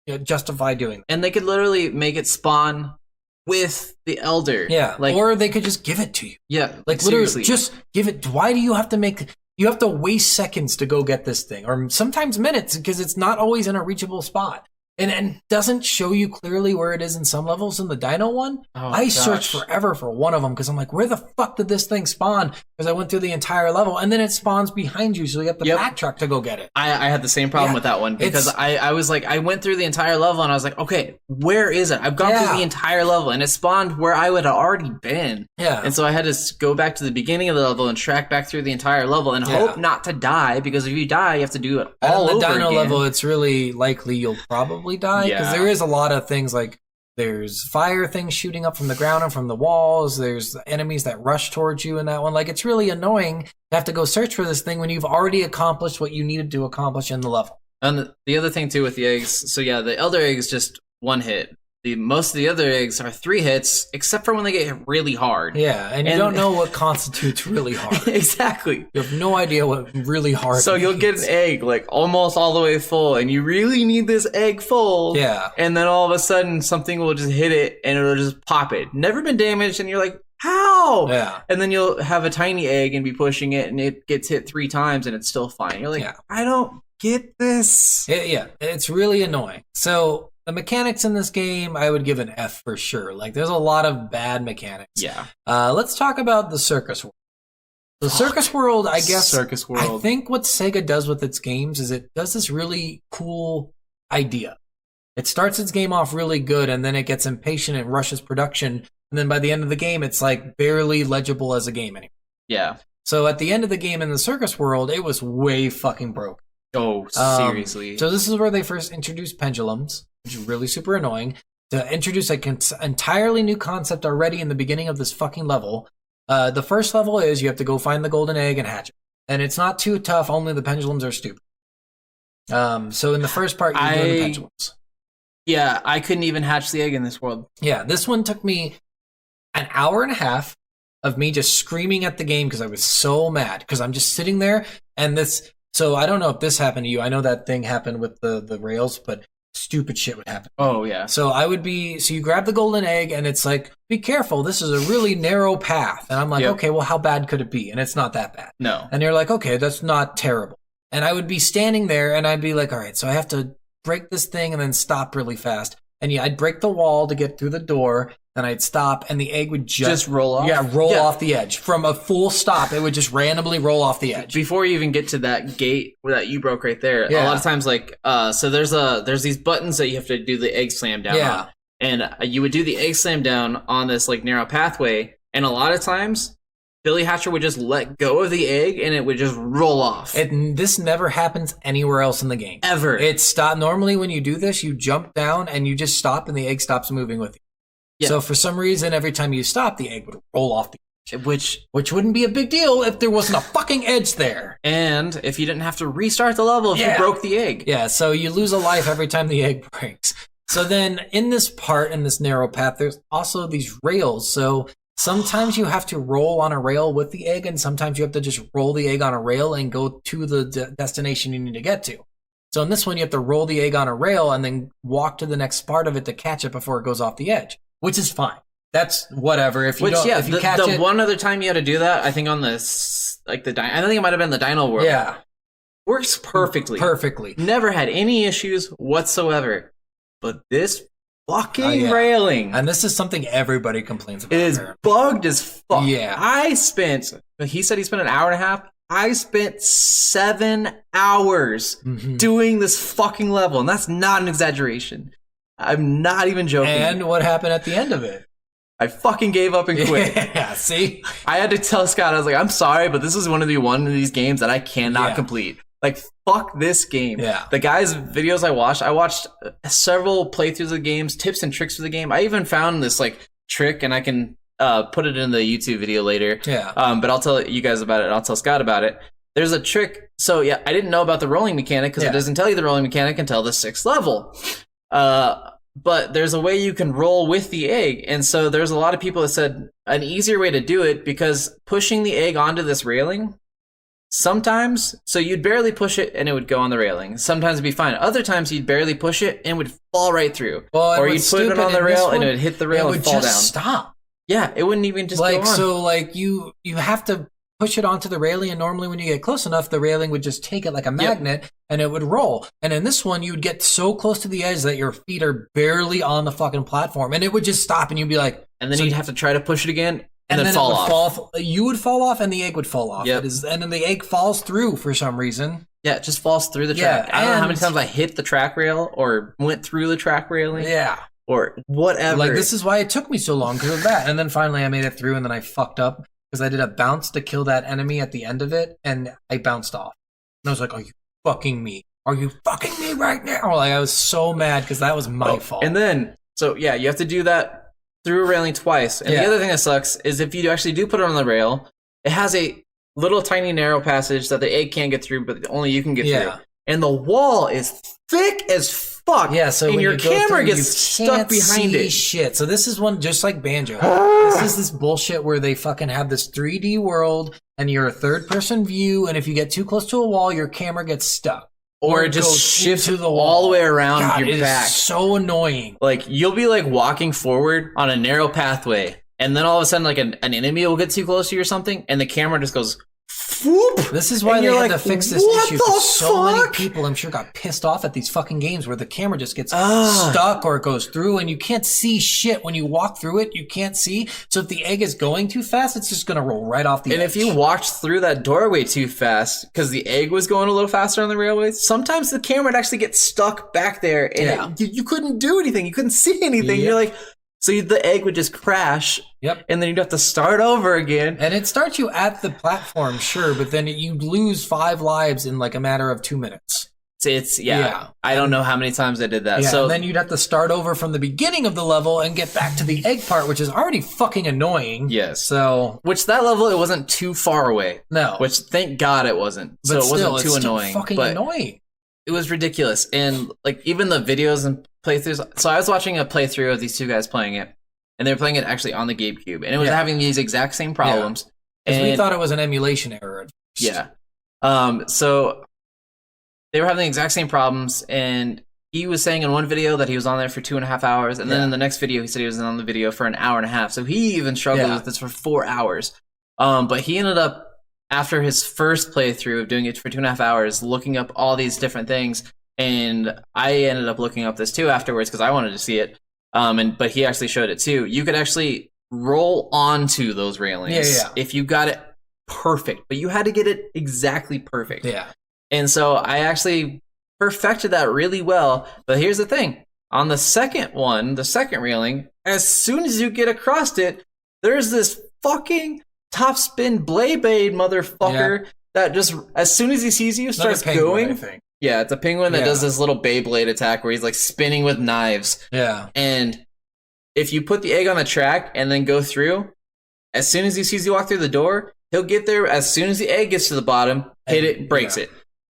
B: to justify doing.
A: And they could literally make it spawn with the elder.
B: Yeah,
A: like
B: or they could just give it to you.
A: yeah,
B: Like
A: seriously,
B: literally, just give it. Why do you have to make? You have to waste seconds to go get this thing, or sometimes minutes because it's not always in a reachable spot. and doesn't show you clearly where it is in some levels in the Dino one. I searched forever for one of them because I'm like, where the fuck did this thing spawn? Because I went through the entire level and then it spawns behind you, so you have to backtrack to go get it.
A: I had the same problem with that one because I was like, I went through the entire level and I was like, okay, where is it? I've gone through the entire level and it spawned where I would have already been.
B: Yeah.
A: And so I had to go back to the beginning of the level and track back through the entire level and hope not to die, because if you die, you have to do it all over again.
B: On the Dino level, it's really likely you'll probably die because there is a lot of things like there's fire things shooting up from the ground and from the walls. There's enemies that rush towards you in that one. Like, it's really annoying to have to go search for this thing when you've already accomplished what you needed to accomplish in the level.
A: And the other thing too with the eggs, so yeah, the Elder Egg is just one hit. Most of the other eggs are 3 hits, except for when they get hit really hard.
B: Yeah, and you don't know what constitutes really hard.
A: Exactly.
B: You have no idea what really hard
A: So you'll get an egg, like, almost all the way full, and you really need this egg full.
B: Yeah.
A: And then all of a sudden, something will just hit it, and it'll just pop it. Never been damaged, and you're like, how?
B: Yeah.
A: And then you'll have a tiny egg and be pushing it, and it gets hit 3 times, and it's still fine. You're like, I don't get this.
B: Yeah, it's really annoying. So the mechanics in this game, I would give an F for sure. Like, there's a lot of bad mechanics.
A: Yeah.
B: Let's talk about the Circus World. The Circus World, I guess,
A: Circus World.
B: I think what Sega does with its games is it does this really cool idea. It starts its game off really good, and then it gets impatient and rushes production, and then by the end of the game, it's like barely legible as a game anymore.
A: Yeah.
B: So at the end of the game in the Circus World, it was way fucking broken.
A: Oh, seriously.
B: So this is where they first introduced pendulums, which is really super annoying. To introduce an entirely new concept already in the beginning of this fucking level. The first level is you have to go find the golden egg and hatch it. And it's not too tough, only the pendulums are stupid. So in the first part, you're doing the pendulums.
A: Yeah, I couldn't even hatch the egg in this world.
B: Yeah, this one took me an hour and a half of me just screaming at the game because I was so mad. Because I'm just sitting there and this... So I don't know if this happened to you. I know that thing happened with the rails, but stupid shit would happen.
A: Oh, yeah.
B: So you grab the golden egg and it's like, be careful, this is a really narrow path. And I'm like, okay, well, how bad could it be? And it's not that bad.
A: No.
B: And you're like, okay, that's not terrible. And I would be standing there and I'd be like, all right, so I have to break this thing and then stop really fast. And I'd break the wall to get through the door. Then I'd stop, and the egg would just
A: roll off?
B: Yeah, roll off the edge. From a full stop, it would just randomly roll off the edge.
A: Before you even get to that gate that you broke right there, a lot of times, like, so there's these buttons that you have to do the egg slam down on. And you would do the egg slam down on this, like, narrow pathway, and a lot of times, Billy Hatcher would just let go of the egg, and it would just roll off.
B: This never happens anywhere else in the game.
A: Ever.
B: Normally when you do this, you jump down, and you just stop, and the egg stops moving with you. Yeah. So for some reason, every time you stop, the egg would roll off the edge. Which wouldn't be a big deal if there wasn't a fucking edge there.
A: And if you didn't have to restart the level if you broke the egg.
B: Yeah, so you lose a life every time the egg breaks. So then in this part, in this narrow path, there's also these rails. So sometimes you have to roll on a rail with the egg, and sometimes you have to just roll the egg on a rail and go to the destination you need to get to. So in this one, you have to roll the egg on a rail and then walk to the next part of it to catch it before it goes off the edge. Which is fine. That's whatever. If you catch it.
A: The one other time you had to do that, I think on this, like I think it might have been the Dino World.
B: Yeah.
A: Works perfectly.
B: Perfectly.
A: Never had any issues whatsoever. But this fucking railing.
B: And this is something everybody complains about.
A: It is bugged as fuck.
B: Yeah.
A: He said he spent an hour and a half. I spent 7 hours doing this fucking level. And that's not an exaggeration. I'm not even joking.
B: And what happened at the end of it?
A: I fucking gave up and quit.
B: Yeah, see?
A: I had to tell Scott, I was like, I'm sorry, but this is one of these games that I cannot complete. Like, fuck this game.
B: Yeah.
A: The guy's videos I watched several playthroughs of the games, tips and tricks for the game. I even found this, like, trick, and I can put it in the YouTube video later.
B: Yeah.
A: But I'll tell you guys about it, and I'll tell Scott about it. There's a trick. So, yeah, I didn't know about the rolling mechanic, because it doesn't tell you the rolling mechanic until the 6th level. But there's a way you can roll with the egg. And so there's a lot of people that said an easier way to do it, because pushing the egg onto this railing, sometimes, so you'd barely push it and it would go on the railing. Sometimes it'd be fine. Other times you'd barely push it and it would fall right through. Or you'd put it on the rail and it would hit the rail and fall down.
B: Stop.
A: Yeah, it wouldn't even just go on.
B: So like you have to push it onto the railing, and normally when you get close enough, the railing would just take it like a magnet, and it would roll. And in this one, you would get so close to the edge that your feet are barely on the fucking platform, and it would just stop, and you'd be like...
A: And then you'd have to try to push it again, and then
B: it
A: fall
B: would
A: off.
B: You would fall off, and the egg would fall off.
A: Yep.
B: And then the egg falls through for some reason.
A: Yeah, it just falls through the track.
B: Yeah,
A: I don't know how many
B: and-
A: times I hit the track rail or went through the track railing
B: Yeah.
A: or whatever.
B: Like, this is why it took me so long because of that. And then finally I made it through, and then I fucked up because I did a bounce to kill that enemy at the end of it, and I bounced off. And I was like, are you fucking me? Are you fucking me right now? Like, I was so mad because that was my fault.
A: And then, so yeah, you have to do that through a railing twice. And
B: Yeah.
A: the other thing that sucks is if you actually do put it on the rail, it has a little tiny narrow passage that the egg can't get through, but only you can get
B: Yeah.
A: through. And the wall is thick as fuck.
B: Yeah, so
A: and
B: when
A: your
B: you go
A: camera
B: through,
A: gets
B: you
A: stuck
B: can't
A: behind
B: see
A: it.
B: Shit. So this is one just like Banjo. This is this bullshit where they fucking have this 3D world, and you're a third-person view, and if you get too close to a wall, your camera gets stuck.
A: Or it
B: goes
A: just shifts
B: into the
A: all
B: wall.
A: the way around
B: God,
A: your
B: it is
A: back.
B: so annoying.
A: Like, you'll be like walking forward on a narrow pathway, and then all of a sudden, like an enemy will get too close to you or something, and the camera just goes whoop.
B: This is why
A: And
B: they
A: you're
B: had
A: like,
B: to fix this
A: "What
B: issue.
A: the
B: 'Cause so many
A: fuck?"
B: people, I'm sure, got pissed off at these fucking games where the camera just gets
A: Ah.
B: stuck or it goes through, and you can't see shit when you walk through it. You can't see. So if the egg is going too fast, it's just gonna roll right off the
A: And
B: edge.
A: if you walked through that doorway too fast because the egg was going a little faster on the railway, sometimes the camera would actually get stuck back there, and
B: Yeah.
A: you couldn't do anything. You couldn't see anything.
B: Yep.
A: You're like, so the egg would just crash,
B: Yep.
A: and then you'd have to start over again.
B: And it starts you at the platform, sure, but then you lose 5 lives in like a matter of 2 minutes.
A: Yeah.
B: Yeah.
A: I don't know how many times I did that.
B: Yeah,
A: So
B: and then you'd have to start over from the beginning of the level and get back to the egg part, which is already fucking annoying.
A: yes,
B: So,
A: which that level it wasn't too far away.
B: no.
A: Which thank God it wasn't.
B: but
A: So it
B: still,
A: wasn't
B: it's
A: too
B: still
A: annoying.
B: fucking
A: But
B: annoying.
A: it was ridiculous. And like even the videos and playthroughs. So I was watching a playthrough of these two guys playing it, and they were playing it actually on the GameCube, and it was
B: Yeah.
A: having these exact same problems.
B: Because we
A: And-
B: thought it was an emulation error. At first.
A: Yeah. So they were having the exact same problems, and he was saying in one video that he was on there for 2.5 hours, and then
B: Yeah.
A: in the next video he said he was on the video for an hour and a half. So he even struggled
B: Yeah.
A: with this for 4 hours. But he ended up, after his first playthrough of doing it for 2.5 hours, looking up all these different things, and I ended up looking up this too afterwards because I wanted to see it. But he actually showed it too. You could actually roll onto those railings
B: Yeah.
A: if you got it perfect, but you had to get it exactly perfect.
B: Yeah.
A: And so I actually perfected that really well. But here's the thing. On the second one, the second railing, as soon as you get across it, there's this fucking topspin Beyblade motherfucker that just, as soon as he sees you, starts
B: Another penguin, I
A: going.
B: think.
A: Yeah, it's a penguin that
B: Yeah.
A: does this little Beyblade attack where he's like spinning with knives.
B: Yeah.
A: And if you put the egg on the track and then go through, as soon as he sees you walk through the door, he'll get there as soon as the egg gets to the bottom, hit it, breaks
B: Yeah.
A: it.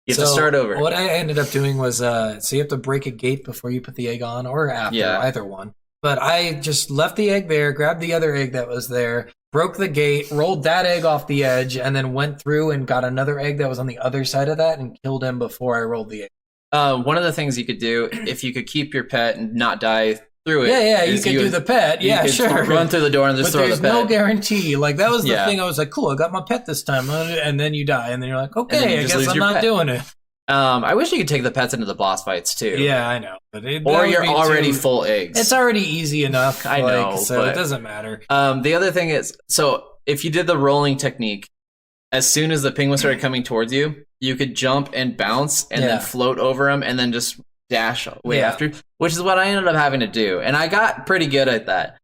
A: You have to start over.
B: What I ended up doing was, so you have to break a gate before you put the egg on, or after,
A: Yeah.
B: either one. But I just left the egg there, grabbed the other egg that was there, broke the gate, rolled that egg off the edge, and then went through and got another egg that was on the other side of that and killed him before I rolled the egg.
A: One of the things you could do, if you could keep your pet and not die through it.
B: Yeah, you
A: is
B: could do
A: would-
B: the pet.
A: you
B: Yeah,
A: could
B: sure.
A: Run through the door and just
B: But
A: throw
B: there's
A: the pet.
B: no guarantee. Like, that was the
A: Yeah.
B: thing. I was like, cool, I got my pet this time. And then you die. And then you're like,
A: then
B: okay,
A: you
B: I
A: just
B: guess
A: lose
B: I'm
A: your
B: not
A: pet.
B: doing it.
A: I wish you could take the pets into the boss fights too.
B: Yeah, I know. But that
A: Or
B: would
A: you're
B: be
A: already
B: too-
A: full eggs.
B: It's already easy enough.
A: I know,
B: so
A: but-
B: it doesn't matter.
A: The other thing is, so if you did the rolling technique, as soon as the penguin started coming towards you, you could jump and bounce and
B: Yeah.
A: then float over him and then just dash away
B: Yeah.
A: after, which is what I ended up having to do. And I got pretty good at that.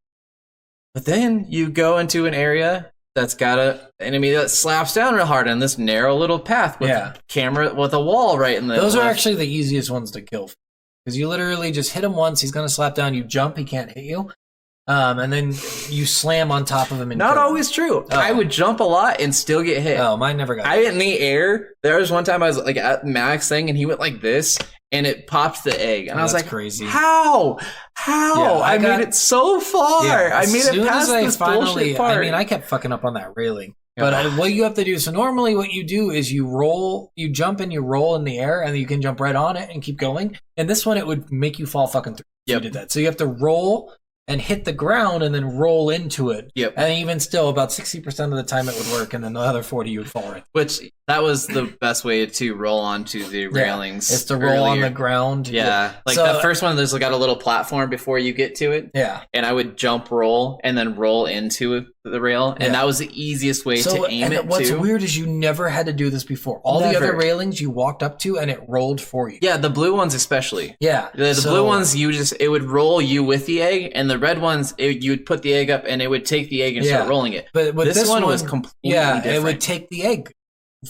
A: But then you go into an area that's got an enemy that slaps down real hard on this narrow little path with
B: Yeah.
A: a camera with a wall right in the
B: Those are
A: left.
B: actually the easiest ones to kill. Because you literally just hit him once, he's going to slap down, you jump, he can't hit you. And then you slam on top of him and
A: Not
B: kill him.
A: always true.
B: Oh.
A: I would jump a lot and still get hit.
B: Oh, mine never got
A: I in the air. There was one time I was like at Max thing, and he went like this, and it popped the egg, and I was
B: That's
A: like,
B: crazy.
A: How?
B: Yeah,
A: I
B: got-
A: made it so far. I made it past this bullshit part.
B: I mean, I kept fucking up on that railing.
A: Yeah.
B: But what you have to do, so normally what you do is you roll, you jump and you roll in the air, and you can jump right on it and keep going. And this one, it would make you fall fucking through if
A: Yep.
B: you did that. So you have to roll and hit the ground and then roll into it.
A: Yep.
B: And even still, about 60% of the time it would work, and then the other 40 you would fall right.
A: Which that was the best way to roll onto the railings.
B: It's to roll on
A: earlier.
B: the ground.
A: Yeah, like
B: So-
A: the first one, there's got a little platform before you get to it,
B: Yeah.
A: and I would jump roll and then roll into the rail, and
B: Yeah.
A: that was the easiest way
B: So,
A: to aim
B: and
A: it
B: what's
A: too.
B: weird is you never had to do this before. All the
A: Never.
B: other railings you walked up to and it rolled for you.
A: Yeah, the blue ones especially.
B: Yeah.
A: The
B: So-
A: blue ones, it would roll you with the egg, and the red ones, you would put the egg up, and it would take the egg and start
B: Yeah.
A: rolling it.
B: But with
A: This one was completely
B: it
A: different.
B: would take the egg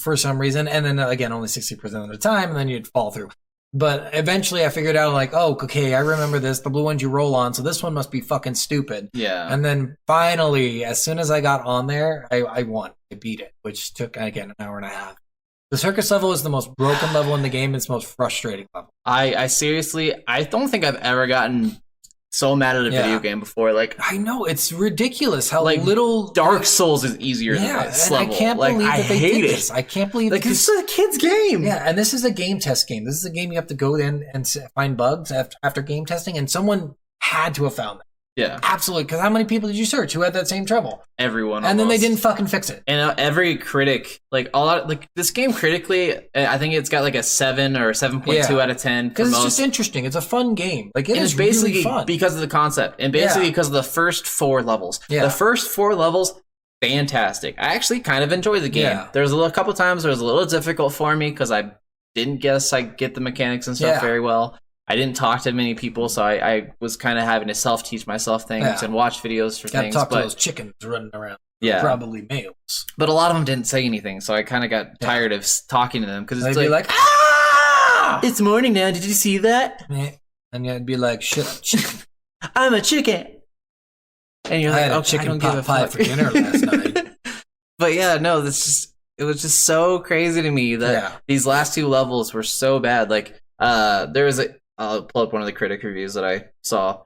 B: for some reason, and then again, only 60% of the time, and then you'd fall through. But eventually I figured out, like, oh, okay, I remember this. The blue ones you roll on, so this one must be fucking stupid.
A: Yeah.
B: And then finally, as soon as I got on there, I won. I beat it, which took, again, an hour and a half. The circus level is the most broken level in the game. It's the most frustrating level.
A: I seriously, I don't think I've ever gotten so mad at a
B: Yeah.
A: video game before. Like,
B: I know, it's ridiculous how
A: Like,
B: little...
A: Dark Souls is easier than
B: Yeah,
A: this
B: and
A: level.
B: I can't
A: Like,
B: believe that they
A: hate
B: did
A: it.
B: this. I can't believe
A: Like,
B: because-
A: this is a kid's game.
B: Yeah, and this is a game test game. This is a game you have to go in and find bugs after game testing, and someone had to have found that.
A: Yeah.
B: Absolutely, because how many people did you search who had that same trouble?
A: Everyone.
B: And then they
A: almost.
B: didn't fucking fix it.
A: And every critic, like this game critically, I think it's got like a 7 or 7.2
B: Yeah.
A: out of 10 for
B: Because it's
A: most.
B: just interesting. It's a fun game. Like, it
A: And
B: is
A: it's basically
B: really fun.
A: because of the concept, and basically
B: Yeah.
A: because of the first 4 levels.
B: Yeah.
A: The first 4 levels, fantastic. I actually kind of enjoy the game.
B: Yeah.
A: There's a couple times where it was a little difficult for me because I didn't guess I get the mechanics and stuff
B: Yeah.
A: very well. I didn't talk to many people, so I was kind of having to self-teach myself things
B: Yeah.
A: and watch videos for
B: Gotta
A: things.
B: talk to
A: But
B: those chickens running around.
A: yeah,
B: Probably males.
A: but a lot of them didn't say anything, so I kind of got tired of talking to them because
B: They'd
A: it's
B: be
A: like,
B: like, ah!
A: it's morning now. Did you see that?
B: And you'd be like, shut up, chicken.
A: I'm a chicken. And you're
B: I
A: like,
B: had a
A: okay, I
B: chicken
A: don't give a
B: pot pie
A: fuck.
B: for dinner last night.
A: But yeah, no, it was just so crazy to me that
B: Yeah.
A: these last 2 levels were so bad. Like, there was I'll pull up one of the critic reviews that I saw.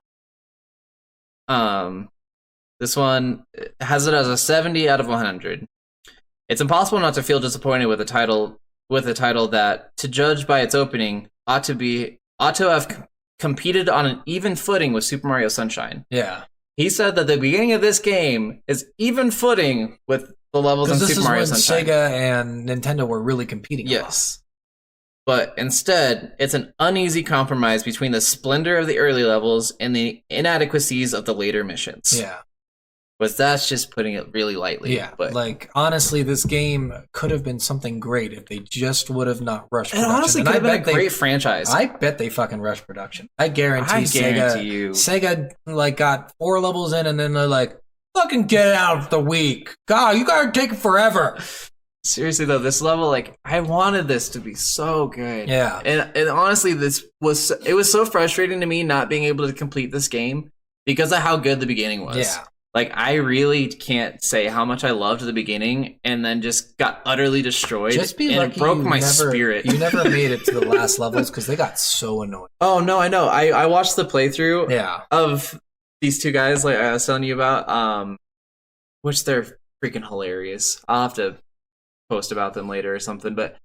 A: This one has it as a 70 out of 100. It's impossible not to feel disappointed with a title that, to judge by its opening, ought to have competed on an even footing with Super Mario Sunshine.
B: Yeah.
A: He said that the beginning of this game is even footing with the levels in
B: Because this
A: Super
B: is
A: Mario
B: when
A: Sunshine.
B: Sega and Nintendo were really competing. a lot.
A: Yes. But instead, it's an uneasy compromise between the splendor of the early levels and the inadequacies of the later missions.
B: Yeah.
A: But that's just putting it really lightly.
B: Yeah.
A: But
B: Like, honestly, this game could have been something great if they just would have not rushed
A: it
B: production.
A: honestly
B: And
A: could have been a
B: they-
A: great franchise.
B: I bet they fucking rushed production. I guarantee
A: you.
B: Sega like got 4 levels in and then they're like, fucking get it out of the week. God, you gotta take it forever.
A: Seriously though, this level, like, I wanted this to be so good.
B: Yeah.
A: And honestly, it was so frustrating to me not being able to complete this game because of how good the beginning was.
B: Yeah.
A: Like, I really can't say how much I loved the beginning and then just got utterly destroyed.
B: Just be
A: and
B: lucky
A: it broke
B: you
A: my
B: never,
A: spirit.
B: You never made it to the last levels because they got so annoying.
A: Oh, no, I know. I watched the playthrough
B: Yeah.
A: of these 2 guys like I was telling you about, which they're freaking hilarious. I'll have to post about them later or something, but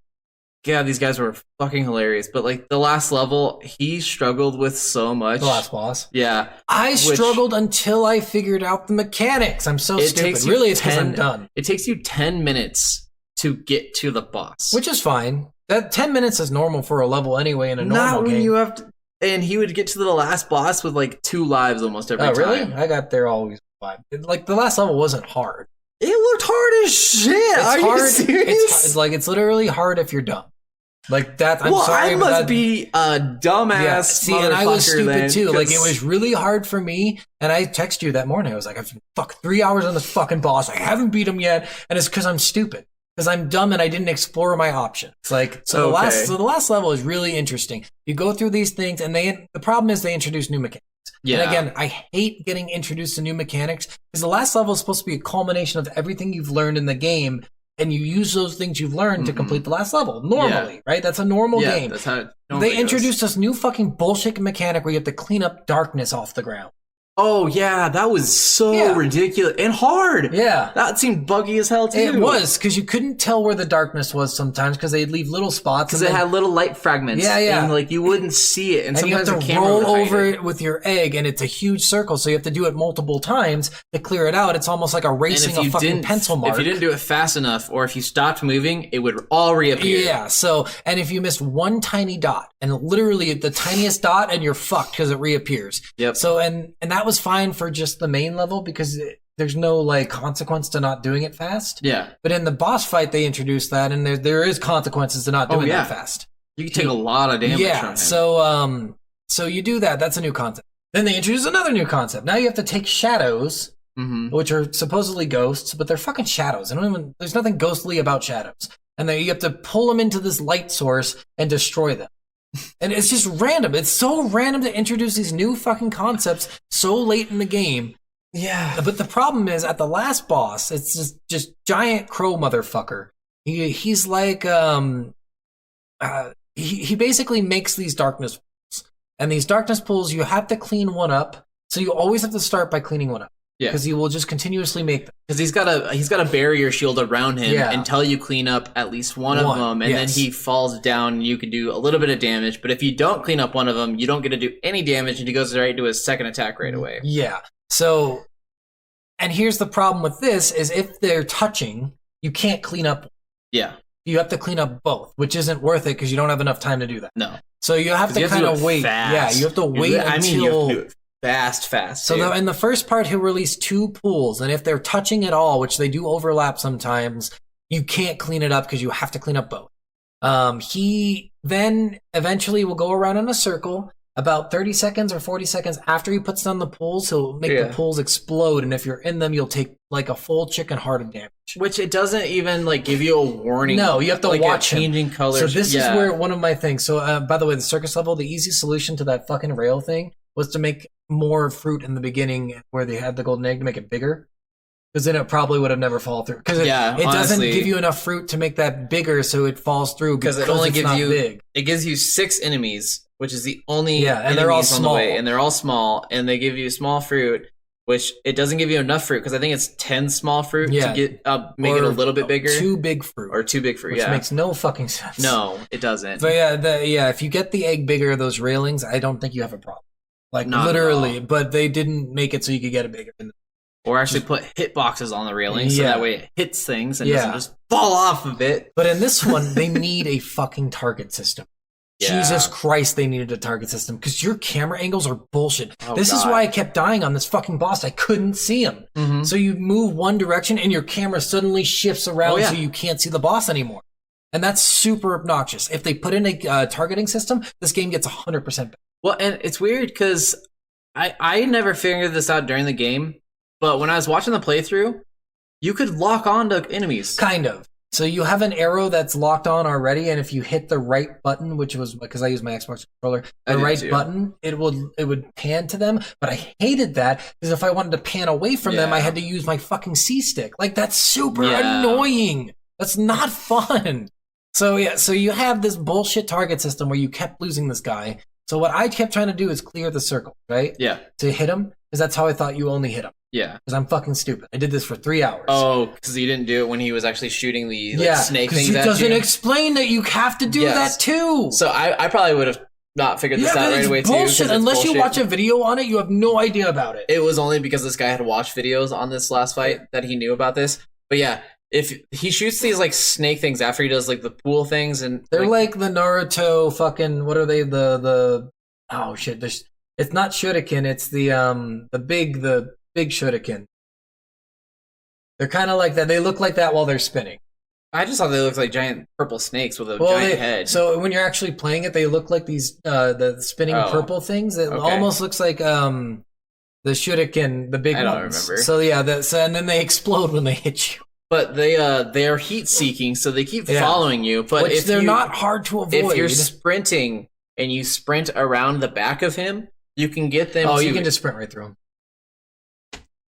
A: yeah, these guys were fucking hilarious. But like the last level, he struggled with so much.
B: The last boss.
A: Yeah.
B: I struggled until I figured out the mechanics. I'm so
A: It
B: stupid.
A: takes you
B: Really, it's because
A: 10
B: I'm done.
A: It takes you 10 minutes to get to the boss.
B: Which is fine. That 10 minutes is normal for a level anyway in a normal
A: not when
B: game.
A: you have to. And he would get to the last boss with like 2 lives almost every
B: Oh,
A: time.
B: really? I got there always 5. Like, the last level wasn't hard.
A: It looked hard as shit.
B: It's
A: Are
B: hard.
A: you serious?
B: It's like, it's literally hard if you're dumb. Like that. I'm
A: well,
B: sorry,
A: I
B: but
A: must
B: that,
A: be a dumbass.
B: Yeah, see, and I was
A: motherfucker
B: stupid
A: then,
B: too. Like, it
A: 'cause-
B: was really hard for me. And I texted you that morning. I was like, I've been 3 hours on this fucking boss. I haven't beat him yet, and it's because I'm stupid. Because I'm dumb and I didn't explore my options. Like, so
A: Okay.
B: the last level is really interesting. You go through these things, and the problem is they introduce new mechanics.
A: Yeah.
B: And again, I hate getting introduced to new mechanics because the last level is supposed to be a culmination of everything you've learned in the game, and you use those things you've learned to complete the last level. Normally, right? That's a normal
A: yeah,
B: game.
A: that's how it
B: They
A: normally goes.
B: introduced this new fucking bullshit mechanic where you have to clean up darkness off the ground.
A: Oh yeah, that was so
B: Yeah.
A: ridiculous and hard.
B: Yeah.
A: That seemed buggy as hell too.
B: It was, because you couldn't tell where the darkness was sometimes, because they'd leave little spots.
A: because
B: and
A: it
B: then-
A: had little light fragments.
B: Yeah, yeah.
A: And like you wouldn't see it, and
B: and you have
A: sometimes
B: to
A: the camera
B: roll
A: would hide
B: over
A: it.
B: it with your egg, and it's a huge circle, so you have to do it multiple times to clear it out. It's almost like erasing a fucking pencil mark.
A: If you didn't do it fast enough, or if you stopped moving, it would all reappear.
B: Yeah, so, and if you missed one tiny dot, and literally the tiniest dot, and you're fucked because it reappears.
A: Yep.
B: So, and that was fine for just the main level, because there's no, like, consequence to not doing it fast.
A: Yeah.
B: But in the boss fight, they introduced that, and there is consequences to not doing
A: yeah.
B: that fast.
A: You can take a lot of damage from
B: Yeah,
A: him.
B: so you do that. That's a new concept. Then they introduce another new concept. Now you have to take shadows, which are supposedly ghosts, but they're fucking shadows. There's nothing ghostly about shadows. And then you have to pull them into this light source and destroy them. And it's just random. It's so random to introduce these new fucking concepts so late in the game.
A: Yeah.
B: But the problem is, at the last boss, it's just giant crow motherfucker. He's like, he basically makes these darkness pools. And these darkness pools, you have to clean one up. So you always have to start by cleaning one up.
A: Yeah.
B: Because he will just continuously make them.
A: Because he's got a barrier shield around him
B: Yeah.
A: until you clean up at least one of
B: One,
A: them, and
B: yes.
A: then he falls down. And you can do a little bit of damage, but if you don't clean up one of them, you don't get to do any damage, and he goes right into his second attack right away.
B: Yeah. So, and here's the problem with this, is if they're touching, you can't clean up.
A: Yeah,
B: You have to clean up both, which isn't worth it because you don't have enough time to do that.
A: no,
B: So you have
A: 'Cause
B: to
A: you
B: kind
A: do
B: of
A: it
B: wait.
A: fast.
B: Yeah, you have to wait
A: you
B: until...
A: have to do it fast.
B: So
A: too.
B: in the first part, he'll release 2 pools, and if they're touching at all, which they do overlap sometimes, you can't clean it up because you have to clean up both. He then eventually will go around in a circle. About 30 seconds or 40 seconds after he puts down the pools, he'll make the pools explode, and if you're in them, you'll take like a full chicken heart of damage.
A: Which it doesn't even like give you a warning.
B: No, you have to
A: like
B: watch
A: a
B: him.
A: changing colors.
B: So this
A: Yeah.
B: is where one of my things. So by the way, the circus level, the easy solution to that fucking rail thing was to make more fruit in the beginning where they had the golden egg to make it bigger. Because then it probably would have never fallen through. Because it doesn't
A: honestly.
B: give you enough fruit to make that bigger, so it falls through.
A: because it only
B: it's
A: gives
B: not
A: you
B: big.
A: it gives you 6 enemies, which is the only
B: And they're all
A: enemies on the
B: small.
A: way, and they're all small, and they give you small fruit, which it doesn't give you enough fruit because I think it's 10 small fruit
B: Yeah.
A: to get make it a
B: Or
A: little bit bigger,
B: 2 big fruit,
A: or 2 big fruit.
B: which
A: Yeah,
B: makes no fucking sense.
A: no, it doesn't.
B: But yeah, if you get the egg bigger, those railings, I don't think you have a problem. Like
A: Not at
B: literally,
A: all.
B: but they didn't make it so you could get it bigger.
A: Or actually put hit boxes on the railing so
B: Yeah.
A: that way it hits things and
B: Yeah.
A: doesn't just fall off of it.
B: But in this one, they need a fucking target system.
A: Yeah.
B: Jesus Christ, they needed a target system because your camera angles are bullshit.
A: Oh,
B: This is
A: God.
B: why I kept dying on this fucking boss. I couldn't see him.
A: Mhm.
B: So you move one direction and your camera suddenly shifts around
A: Oh, yeah.
B: so you can't see the boss anymore. And that's super obnoxious. If they put in a targeting system, this game gets 100% better.
A: Well, and it's weird because I never figured this out during the game, but when I was watching the playthrough, you could lock on to enemies.
B: Kind of. So you have an arrow that's locked on already, and if you hit the right button, which was because I use my Xbox controller,
A: I
B: the
A: do
B: right
A: too.
B: button, it would pan to them. But I hated that because if I wanted to pan away from them,
A: Yeah.
B: I had to use my fucking C stick. Like that's super
A: Yeah.
B: annoying. That's not fun. So yeah, so you have this bullshit target system where you kept losing this guy. So what I kept trying to do is clear the circle, right?
A: Yeah,
B: To hit him, because that's how I thought you only hit him.
A: yeah.
B: Because I'm fucking stupid. I did this for 3 hours.
A: Oh, because you didn't do it when he was actually shooting the snake
B: because
A: things
B: it
A: at
B: doesn't
A: you.
B: explain that you have to do
A: Yes.
B: that too.
A: So I probably would have not figured this
B: Yeah,
A: out
B: but
A: right
B: it's
A: away too. 'cause
B: bullshit.
A: it's
B: Unless you
A: bullshit.
B: watch a video on it, you have no idea about it.
A: It was only because this guy had watched videos on this last fight that he knew about this. But yeah, if he shoots these like snake things after he does like the pool things, and
B: They're like the Naruto fucking. What are they? The oh shit. It's not shuriken. It's the big shuriken. They're kind of like that. They look like that while they're spinning.
A: I just thought they looked like giant purple snakes with a
B: Well,
A: giant head.
B: So when you're actually playing it, they look like these the spinning
A: Oh.
B: purple things. It
A: Okay.
B: almost looks like the shuriken, the big
A: I don't
B: ones.
A: remember.
B: So yeah, and then they explode when they hit you.
A: But they are heat seeking, so they keep
B: Yeah.
A: following you. But
B: Which
A: if
B: they're
A: you,
B: not hard to avoid.
A: if you're sprinting and you sprint around the back of him, you can get them.
B: Oh,
A: to,
B: you can just sprint right through them.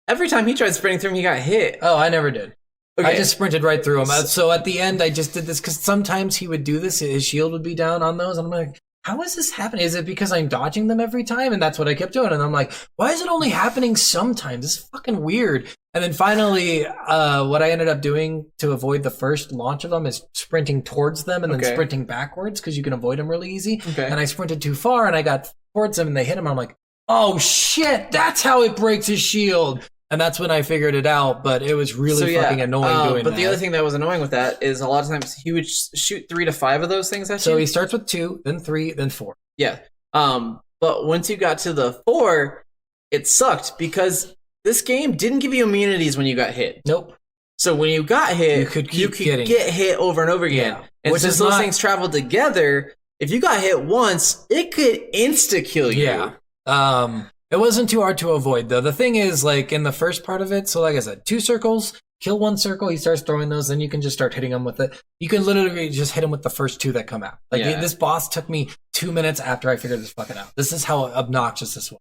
A: Every time he tried sprinting through him, he got hit.
B: Oh, I never did.
A: Okay.
B: I just sprinted right through him. So at the end, I just did this because sometimes he would do this. His shield would be down on those. And I'm like, how is this happening? Is it because I'm dodging them every time? And that's what I kept doing. And I'm like, why is it only happening sometimes? This is fucking weird. And then finally, what I ended up doing to avoid the first launch of them is sprinting towards them and then
A: Okay.
B: sprinting backwards because you can avoid them really easy.
A: Okay.
B: And I sprinted too far and I got towards them and they hit him. I'm like, oh shit, that's how it breaks his shield. And that's when I figured it out, but it was really fucking annoying doing
A: but
B: that.
A: the other thing that was annoying with that is a lot of times he would shoot 3 to 5 of those things at
B: So
A: you.
B: he starts with 2, then 3, then 4.
A: Yeah. But once you got to the 4, it sucked because this game didn't give you immunities when you got hit.
B: Nope.
A: So when you got hit,
B: You could keep getting
A: get hit over and over again.
B: Yeah.
A: And
B: Which
A: since
B: is
A: those
B: not-
A: things traveled together, if you got hit once, it could insta-kill you.
B: Yeah. It wasn't too hard to avoid though. The thing is, like in the first part of it, so like I said, 2 circles, kill 1 circle, he starts throwing those, then you can just start hitting him with it. You can literally just hit him with the first 2 that come out. Like
A: Yeah.
B: this boss took me 2 minutes after I figured this fucking out. This is how obnoxious this was.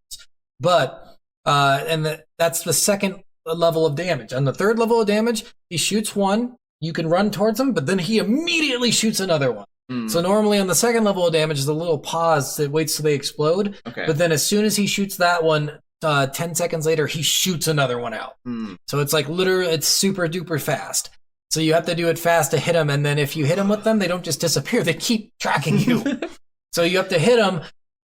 B: But that's the second level of damage. On the third level of damage, he shoots 1, you can run towards him, but then he immediately shoots another one.
A: Mm,
B: So normally on the second level of damage is a little pause that waits till they explode.
A: okay.
B: But then as soon as he shoots that one, 10 seconds later, he shoots another one out.
A: Mm,
B: So it's like literally, it's super duper fast. So you have to do it fast to hit them. And then if you hit them with them, they don't just disappear. They keep tracking you. So you have to hit them,